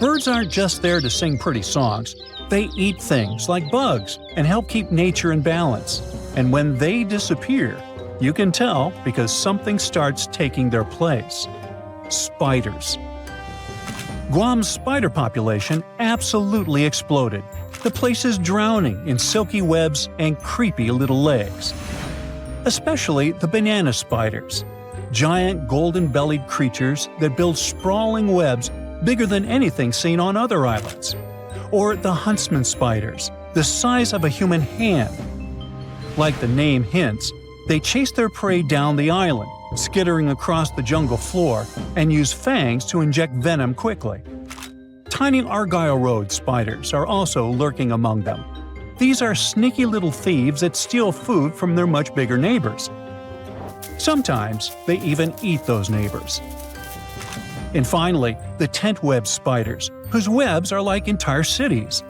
Birds aren't just there to sing pretty songs. They eat things like bugs and help keep nature in balance. And when they disappear, you can tell because something starts taking their place. Spiders. Guam's spider population absolutely exploded. The place is drowning in silky webs and creepy little legs. Especially the banana spiders. Giant golden-bellied creatures that build sprawling webs bigger than anything seen on other islands. Or the huntsman spiders, the size of a human hand. Like the name hints, they chase their prey down the island, skittering across the jungle floor, and use fangs to inject venom quickly. Tiny argyle road spiders are also lurking among them. These are sneaky little thieves that steal food from their much bigger neighbors. Sometimes they even eat those neighbors. And finally, the tent web spiders, whose webs are like entire cities.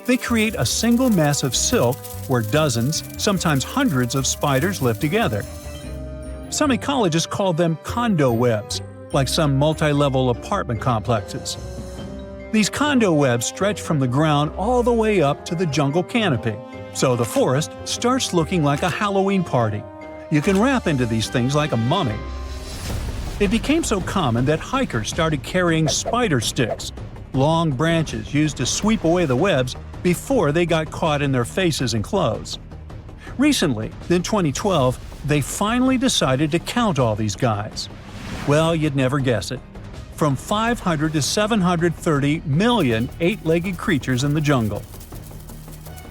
They create a single mass of silk where dozens, sometimes hundreds of spiders live together. Some ecologists call them condo webs, like some multi-level apartment complexes. These condo webs stretch from the ground all the way up to the jungle canopy, so the forest starts looking like a Halloween party. You can wrap into these things like a mummy. It became so common that hikers started carrying spider sticks, long branches used to sweep away the webs before they got caught in their faces and clothes. Recently, in 2012, they finally decided to count all these guys. Well, you'd never guess it. From 500 to 730 million eight-legged creatures in the jungle.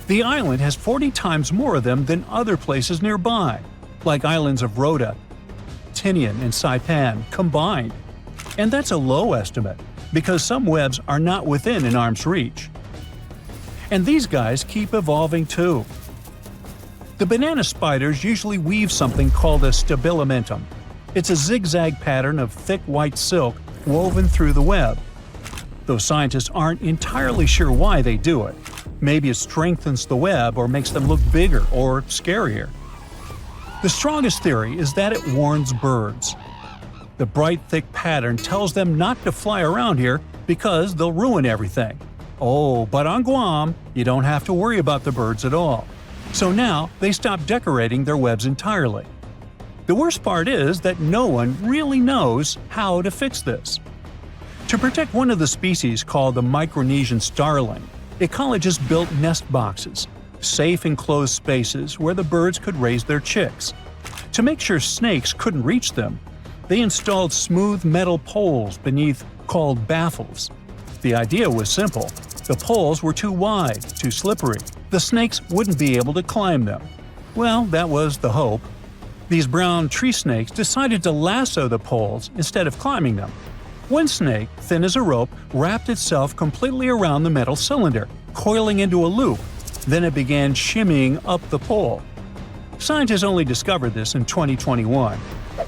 The island has 40 times more of them than other places nearby, like islands of Rota, Tinian, and Saipan combined. And that's a low estimate, because some webs are not within an arm's reach. And these guys keep evolving too. The banana spiders usually weave something called a stabilimentum. It's a zigzag pattern of thick white silk woven through the web. Though scientists aren't entirely sure why they do it. Maybe it strengthens the web or makes them look bigger or scarier. The strongest theory is that it warns birds. The bright, thick pattern tells them not to fly around here because they'll ruin everything. Oh, but on Guam, you don't have to worry about the birds at all. So now they stop decorating their webs entirely. The worst part is that no one really knows how to fix this. To protect one of the species called the Micronesian starling, ecologists built nest boxes, safe enclosed spaces where the birds could raise their chicks. To make sure snakes couldn't reach them, they installed smooth metal poles beneath called baffles. The idea was simple. The poles were too wide, too slippery. The snakes wouldn't be able to climb them. Well, that was the hope. These brown tree snakes decided to lasso the poles instead of climbing them. One snake, thin as a rope, wrapped itself completely around the metal cylinder, coiling into a loop. Then it began shimmying up the pole. Scientists only discovered this in 2021.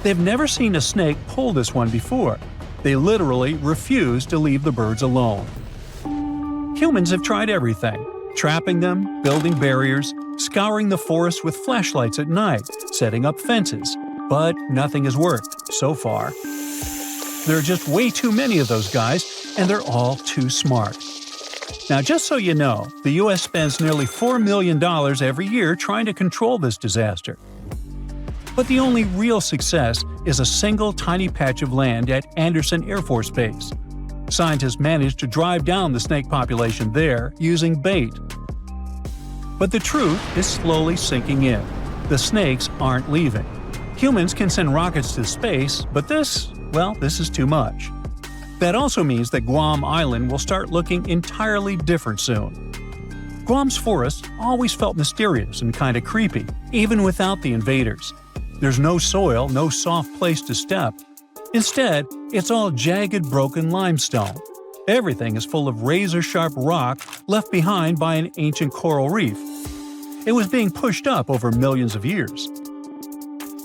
They've never seen a snake pull this one before. They literally refuse to leave the birds alone. Humans have tried everything: trapping them, building barriers, scouring the forest with flashlights at night, setting up fences. But nothing has worked, so far. There are just way too many of those guys, and they're all too smart. Now, just so you know, the U.S. spends nearly $4 million every year trying to control this disaster. But the only real success is a single tiny patch of land at Andersen Air Force Base. Scientists managed to drive down the snake population there using bait. But the truth is slowly sinking in. The snakes aren't leaving. Humans can send rockets to space, but this is too much. That also means that Guam Island will start looking entirely different soon. Guam's forests always felt mysterious and kinda creepy, even without the invaders. There's no soil, no soft place to step. Instead, it's all jagged, broken limestone. Everything is full of razor-sharp rock left behind by an ancient coral reef. It was being pushed up over millions of years.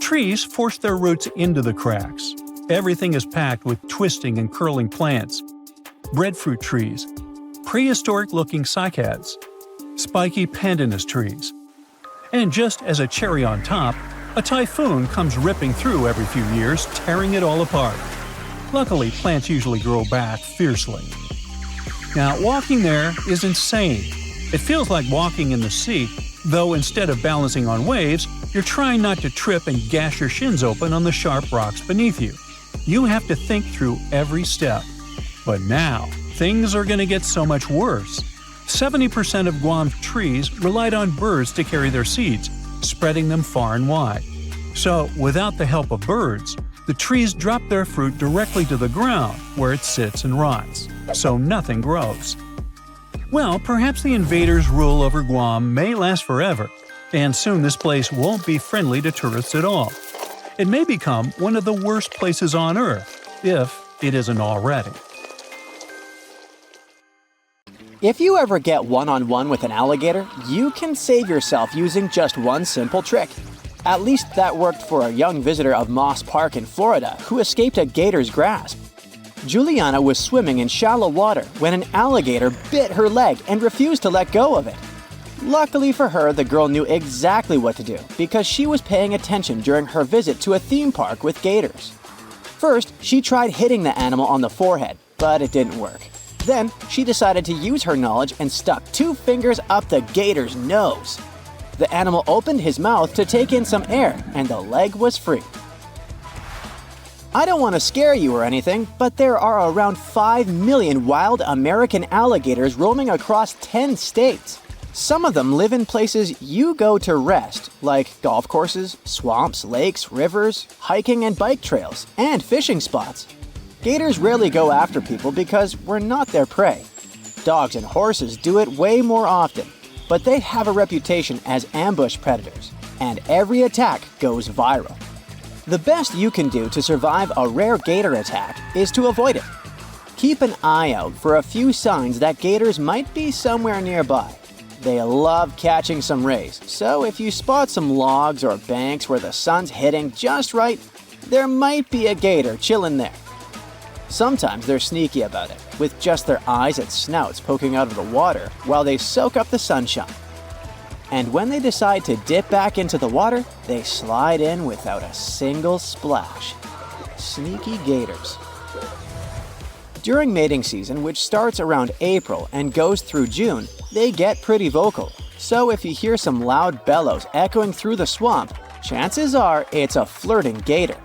Trees force their roots into the cracks. Everything is packed with twisting and curling plants. Breadfruit trees, prehistoric-looking cycads, spiky pandanus trees. And just as a cherry on top, a typhoon comes ripping through every few years, tearing it all apart. Luckily, plants usually grow back fiercely. Now, walking there is insane. It feels like walking in the sea, though instead of balancing on waves, you're trying not to trip and gash your shins open on the sharp rocks beneath you. You have to think through every step. But now, things are going to get so much worse. 70% of Guam's trees relied on birds to carry their seeds, spreading them far and wide. So, without the help of birds, the trees drop their fruit directly to the ground, where it sits and rots. So nothing grows. Well, perhaps the invaders' rule over Guam may last forever, and soon this place won't be friendly to tourists at all. It may become one of the worst places on Earth, if it isn't already. If you ever get one-on-one with an alligator, you can save yourself using just one simple trick. At least that worked for a young visitor of Moss Park in Florida who escaped a gator's grasp. Juliana was swimming in shallow water when an alligator bit her leg and refused to let go of it. Luckily for her, the girl knew exactly what to do because she was paying attention during her visit to a theme park with gators. First, she tried hitting the animal on the forehead, but it didn't work. Then, she decided to use her knowledge and stuck 2 fingers up the gator's nose. The animal opened his mouth to take in some air, and the leg was free. I don't want to scare you or anything, but there are around 5 million wild American alligators roaming across 10 states. Some of them live in places you go to rest, like golf courses, swamps, lakes, rivers, hiking and bike trails, and fishing spots. Gators rarely go after people because we're not their prey. Dogs and horses do it way more often, but they have a reputation as ambush predators, and every attack goes viral. The best you can do to survive a rare gator attack is to avoid it. Keep an eye out for a few signs that gators might be somewhere nearby. They love catching some rays, so if you spot some logs or banks where the sun's hitting just right, there might be a gator chilling there. Sometimes they're sneaky about it, with just their eyes and snouts poking out of the water while they soak up the sunshine. And when they decide to dip back into the water, they slide in without a single splash. Sneaky gators. During mating season, which starts around April and goes through June, they get pretty vocal. So if you hear some loud bellows echoing through the swamp, chances are it's a flirting gator.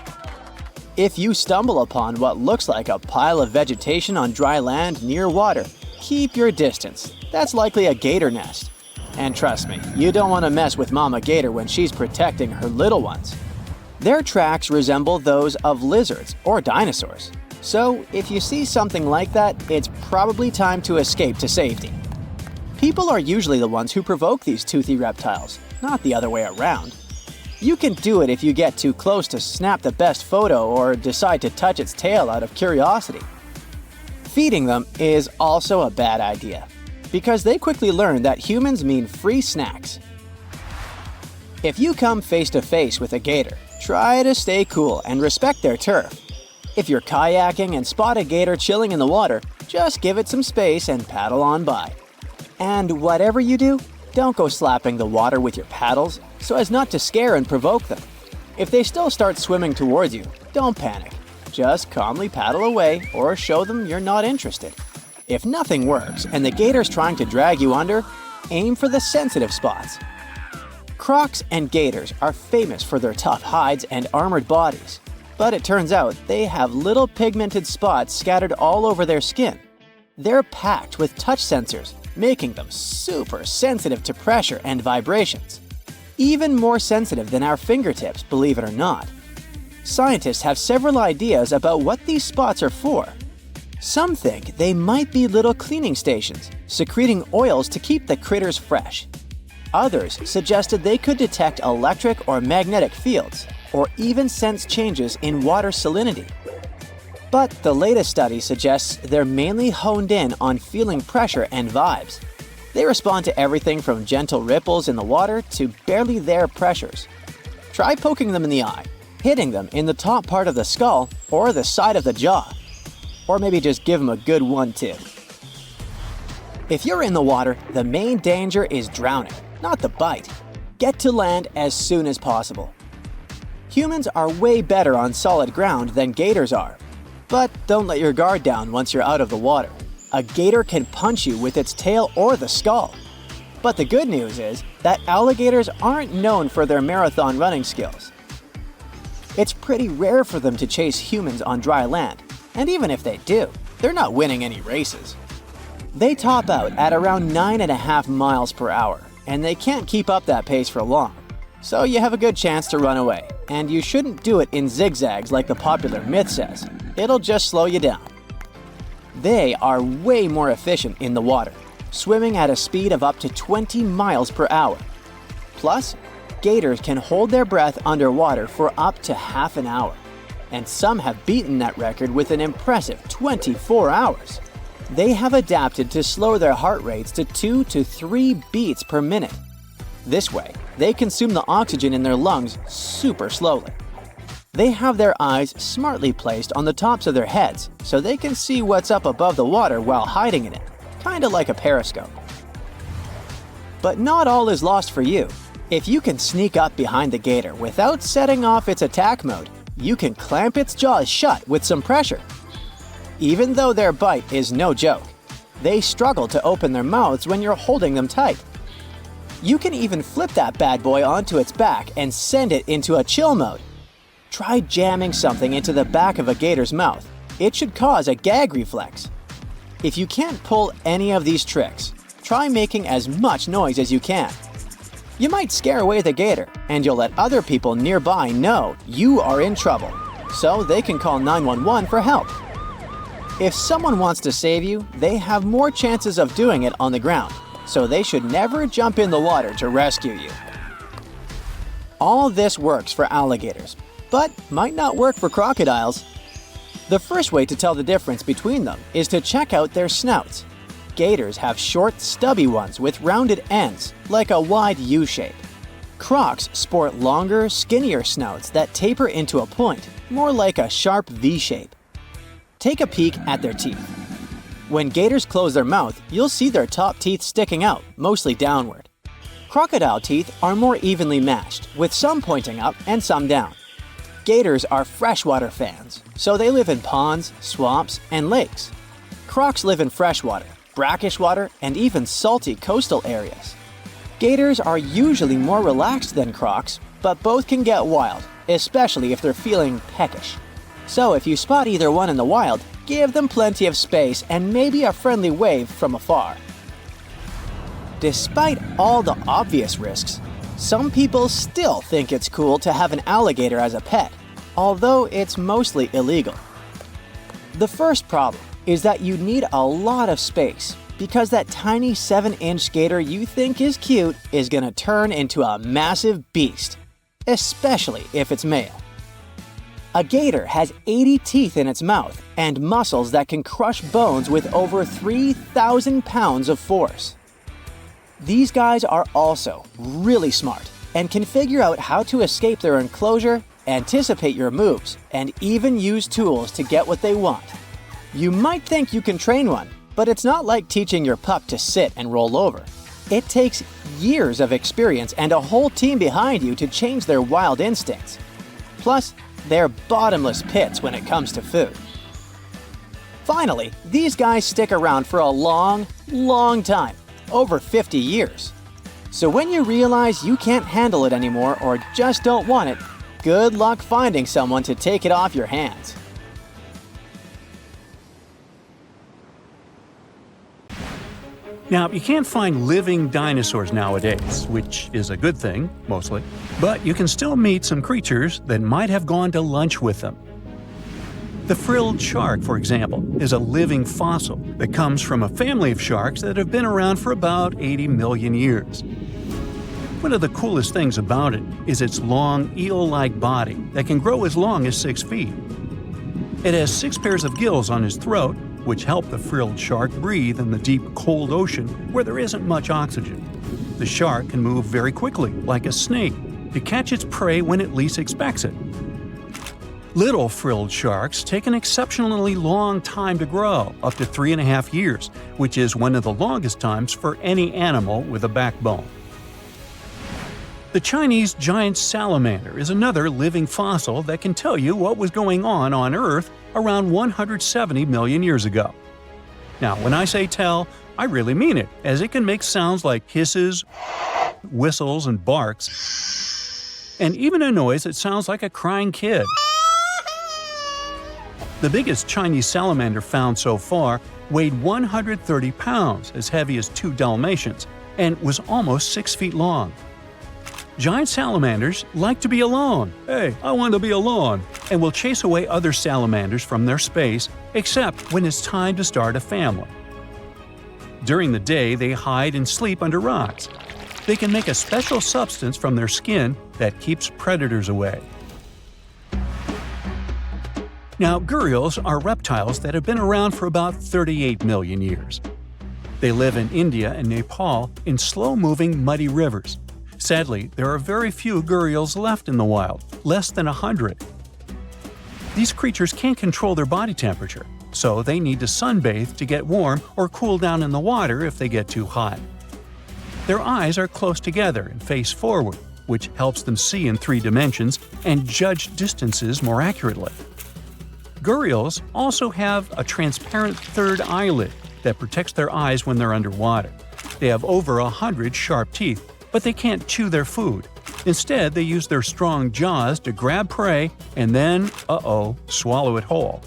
If you stumble upon what looks like a pile of vegetation on dry land near water, keep your distance. That's likely a gator nest. And trust me, you don't want to mess with Mama Gator when she's protecting her little ones. Their tracks resemble those of lizards or dinosaurs. So if you see something like that, it's probably time to escape to safety. People are usually the ones who provoke these toothy reptiles, not the other way around. You can do it if you get too close to snap the best photo or decide to touch its tail out of curiosity. Feeding them is also a bad idea, because they quickly learn that humans mean free snacks. If you come face to face with a gator, try to stay cool and respect their turf. If you're kayaking and spot a gator chilling in the water, Just give it some space and paddle on by. And whatever you do, don't go slapping the water with your paddles so as not to scare and provoke them. If they still start swimming towards you, don't panic. Just calmly paddle away or show them you're not interested. If nothing works and the gator's trying to drag you under, aim for the sensitive spots. Crocs and gators are famous for their tough hides and armored bodies, but it turns out they have little pigmented spots scattered all over their skin. They're packed with touch sensors, making them super sensitive to pressure and vibrations. Even more sensitive than our fingertips, believe it or not. Scientists have several ideas about what these spots are for. Some think they might be little cleaning stations, secreting oils to keep the critters fresh. Others suggested they could detect electric or magnetic fields, or even sense changes in water salinity. But the latest study suggests they're mainly honed in on feeling pressure and vibes. They respond to everything from gentle ripples in the water to barely there pressures. Try poking them in the eye, hitting them in the top part of the skull or the side of the jaw. Or maybe just give them a good 1-2. If you're in the water, the main danger is drowning, not the bite. Get to land as soon as possible. Humans are way better on solid ground than gators are. But don't let your guard down once you're out of the water. A gator can punch you with its tail or the skull. But the good news is that alligators aren't known for their marathon running skills. It's pretty rare for them to chase humans on dry land, and even if they do, they're not winning any races. They top out at around 9.5 miles per hour, and they can't keep up that pace for long. So you have a good chance to run away, and you shouldn't do it in zigzags like the popular myth says. It'll just slow you down. They are way more efficient in the water, swimming at a speed of up to 20 miles per hour. Plus, gators can hold their breath underwater for up to half an hour, and some have beaten that record with an impressive 24 hours. They have adapted to slow their heart rates to 2 to 3 beats per minute. This way, they consume the oxygen in their lungs super slowly. They have their eyes smartly placed on the tops of their heads so they can see what's up above the water while hiding in it, kinda like a periscope. But not all is lost for you. If you can sneak up behind the gator without setting off its attack mode, you can clamp its jaws shut with some pressure. Even though their bite is no joke, they struggle to open their mouths when you're holding them tight. You can even flip that bad boy onto its back and send it into a chill mode. Try jamming something into the back of a gator's mouth. It should cause a gag reflex. If you can't pull any of these tricks, try making as much noise as you can. You might scare away the gator, and you'll let other people nearby know you are in trouble, so they can call 911 for help. If someone wants to save you, they have more chances of doing it on the ground, so they should never jump in the water to rescue you. All this works for alligators, but might not work for crocodiles. The first way to tell the difference between them is to check out their snouts. Gators have short, stubby ones with rounded ends, like a wide U shape. Crocs sport longer, skinnier snouts that taper into a point, more like a sharp V shape. Take a peek at their teeth. When gators close their mouth, you'll see their top teeth sticking out, mostly downward. Crocodile teeth are more evenly matched, with some pointing up and some down. Gators are freshwater fans, so they live in ponds, swamps, and lakes. Crocs live in freshwater, brackish water, and even salty coastal areas. Gators are usually more relaxed than crocs, but both can get wild, especially if they're feeling peckish. So if you spot either one in the wild, give them plenty of space and maybe a friendly wave from afar. Despite all the obvious risks, some people still think it's cool to have an alligator as a pet, although it's mostly illegal. The first problem is that you need a lot of space, because that tiny 7-inch gator you think is cute is gonna turn into a massive beast, especially if it's male. A gator has 80 teeth in its mouth and muscles that can crush bones with over 3,000 pounds of force. These guys are also really smart and can figure out how to escape their enclosure, anticipate your moves, and even use tools to get what they want. You might think you can train one, but it's not like teaching your pup to sit and roll over. It takes years of experience and a whole team behind you to change their wild instincts. Plus, they're bottomless pits when it comes to food. Finally, these guys stick around for a long, long time, over 50 years. So when you realize you can't handle it anymore or just don't want it, good luck finding someone to take it off your hands. Now, you can't find living dinosaurs nowadays, which is a good thing, mostly, but you can still meet some creatures that might have gone to lunch with them. The frilled shark, for example, is a living fossil that comes from a family of sharks that have been around for about 80 million years. One of the coolest things about it is its long, eel-like body that can grow as long as 6 feet. It has 6 pairs of gills on its throat, which help the frilled shark breathe in the deep, cold ocean where there isn't much oxygen. The shark can move very quickly, like a snake, to catch its prey when it least expects it. Little frilled sharks take an exceptionally long time to grow, up to 3.5 years, which is one of the longest times for any animal with a backbone. The Chinese giant salamander is another living fossil that can tell you what was going on Earth around 170 million years ago. Now, when I say tell, I really mean it, as it can make sounds like hisses, whistles, and barks, and even a noise that sounds like a crying kid. The biggest Chinese salamander found so far weighed 130 pounds, as heavy as 2 Dalmatians, and was almost 6 feet long. Giant salamanders like to be alone. Hey, I want to be alone. And will chase away other salamanders from their space, except when it's time to start a family. During the day, they hide and sleep under rocks. They can make a special substance from their skin that keeps predators away. Now, gharials are reptiles that have been around for about 38 million years. They live in India and Nepal in slow-moving, muddy rivers. Sadly, there are very few gharials left in the wild, less than 100. These creatures can't control their body temperature, so they need to sunbathe to get warm or cool down in the water if they get too hot. Their eyes are close together and face forward, which helps them see in 3 dimensions and judge distances more accurately. Gharials also have a transparent third eyelid that protects their eyes when they're underwater. They have over 100 sharp teeth, but they can't chew their food. Instead, they use their strong jaws to grab prey and then, swallow it whole.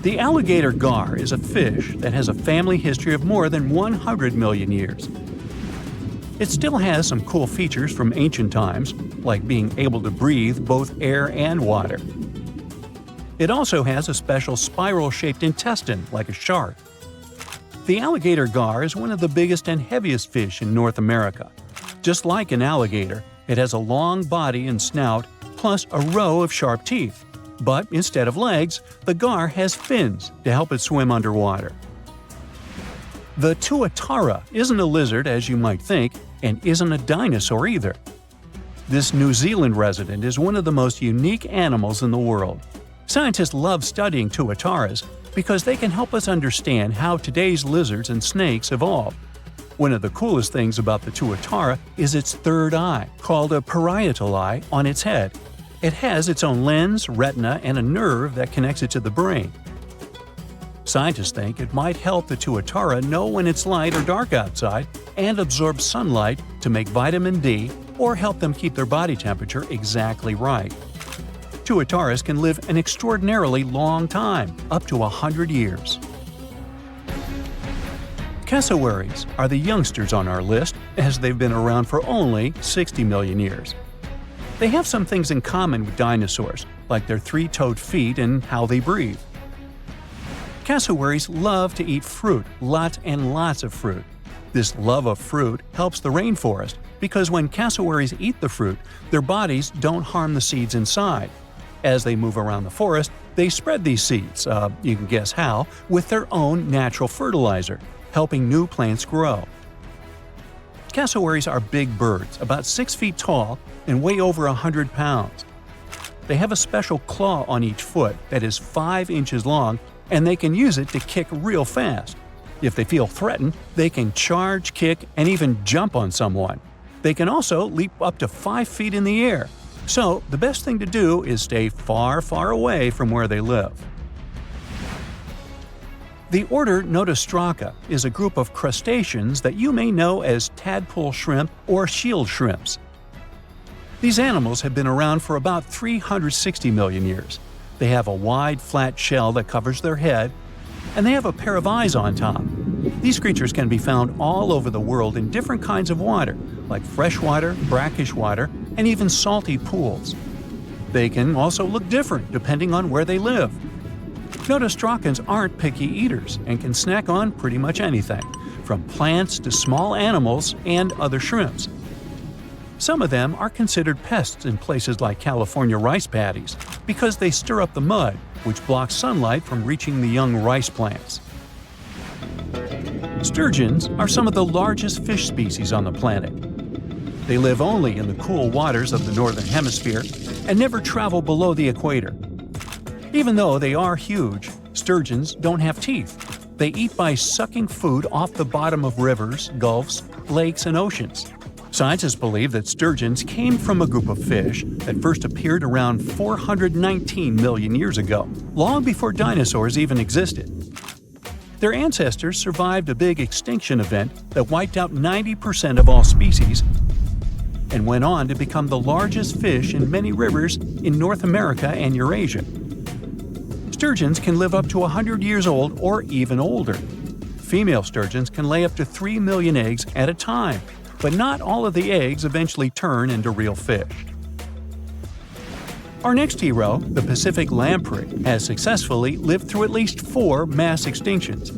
The alligator gar is a fish that has a family history of more than 100 million years. It still has some cool features from ancient times, like being able to breathe both air and water. It also has a special spiral-shaped intestine, like a shark. The alligator gar is one of the biggest and heaviest fish in North America. Just like an alligator, it has a long body and snout, plus a row of sharp teeth. But instead of legs, the gar has fins to help it swim underwater. The tuatara isn't a lizard as you might think, and isn't a dinosaur either. This New Zealand resident is one of the most unique animals in the world. Scientists love studying tuataras because they can help us understand how today's lizards and snakes evolved. One of the coolest things about the tuatara is its third eye, called a parietal eye, on its head. It has its own lens, retina, and a nerve that connects it to the brain. Scientists think it might help the tuatara know when it's light or dark outside and absorb sunlight to make vitamin D or help them keep their body temperature exactly right. Tuataras can live an extraordinarily long time, up to 100 years. Cassowaries are the youngsters on our list, as they've been around for only 60 million years. They have some things in common with dinosaurs, like their 3-toed feet and how they breathe. Cassowaries love to eat fruit, lots and lots of fruit. This love of fruit helps the rainforest because when cassowaries eat the fruit, their bodies don't harm the seeds inside. As they move around the forest, they spread these seeds, you can guess how, with their own natural fertilizer, helping new plants grow. Cassowaries are big birds, about 6 feet tall and weigh over 100 pounds. they have a special claw on each foot that is 5 inches long, and they can use it to kick real fast. If they feel threatened, they can charge, kick, and even jump on someone. They can also leap up to 5 feet in the air. So, the best thing to do is stay far, far away from where they live. The order Notostraca is a group of crustaceans that you may know as tadpole shrimp or shield shrimps. These animals have been around for about 360 million years. They have a wide, flat shell that covers their head, and they have a pair of eyes on top. These creatures can be found all over the world in different kinds of water, like freshwater, brackish water, and even salty pools. They can also look different depending on where they live. Notostracans aren't picky eaters and can snack on pretty much anything, from plants to small animals and other shrimps. Some of them are considered pests in places like California rice paddies because they stir up the mud, which blocks sunlight from reaching the young rice plants. Sturgeons are some of the largest fish species on the planet. They live only in the cool waters of the northern hemisphere and never travel below the equator. Even though they are huge, sturgeons don't have teeth. They eat by sucking food off the bottom of rivers, gulfs, lakes, and oceans. Scientists believe that sturgeons came from a group of fish that first appeared around 419 million years ago, long before dinosaurs even existed. Their ancestors survived a big extinction event that wiped out 90% of all species and went on to become the largest fish in many rivers in North America and Eurasia. Sturgeons can live up to 100 years old or even older. Female sturgeons can lay up to 3 million eggs at a time, but not all of the eggs eventually turn into real fish. Our next hero, the Pacific lamprey, has successfully lived through at least 4 mass extinctions.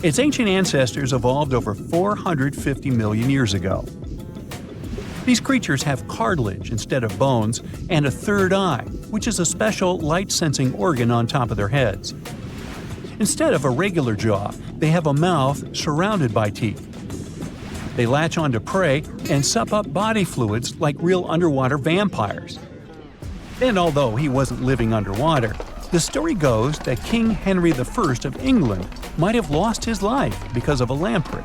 Its ancient ancestors evolved over 450 million years ago. These creatures have cartilage instead of bones and a third eye, which is a special light-sensing organ on top of their heads. Instead of a regular jaw, they have a mouth surrounded by teeth. They latch onto prey and sup up body fluids like real underwater vampires. And although he wasn't living underwater, the story goes that King Henry I of England might have lost his life because of a lamprey.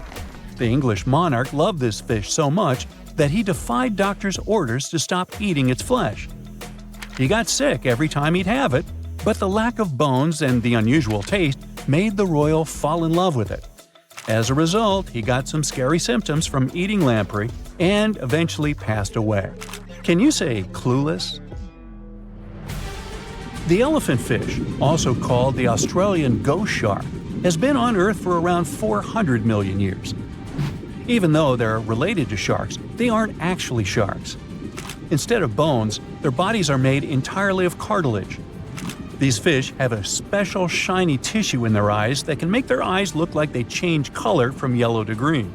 The English monarch loved this fish so much that he defied doctors' orders to stop eating its flesh. He got sick every time he'd have it, but the lack of bones and the unusual taste made the royal fall in love with it. As a result, he got some scary symptoms from eating lamprey and eventually passed away. Can you say clueless? The elephant fish, also called the Australian ghost shark, has been on Earth for around 400 million years. Even though they're related to sharks, they aren't actually sharks. Instead of bones, their bodies are made entirely of cartilage. These fish have a special shiny tissue in their eyes that can make their eyes look like they change color from yellow to green.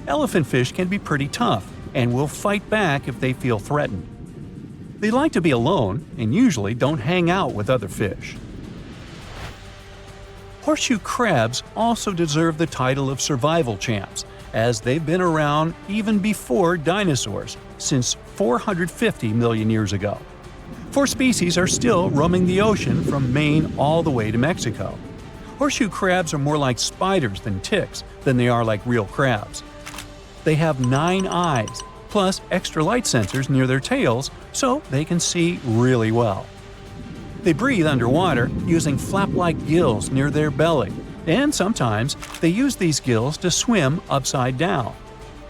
Elephant fish can be pretty tough and will fight back if they feel threatened. They like to be alone and usually don't hang out with other fish. Horseshoe crabs also deserve the title of survival champs, as they've been around even before dinosaurs, since 450 million years ago. 4 species are still roaming the ocean from Maine all the way to Mexico. Horseshoe crabs are more like spiders than ticks than they are like real crabs. They have 9 eyes, plus extra light sensors near their tails so they can see really well. They breathe underwater using flap-like gills near their belly, and sometimes they use these gills to swim upside down.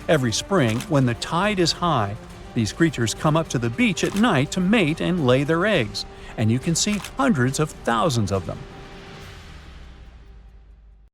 Every spring, when the tide is high, these creatures come up to the beach at night to mate and lay their eggs, and you can see hundreds of thousands of them.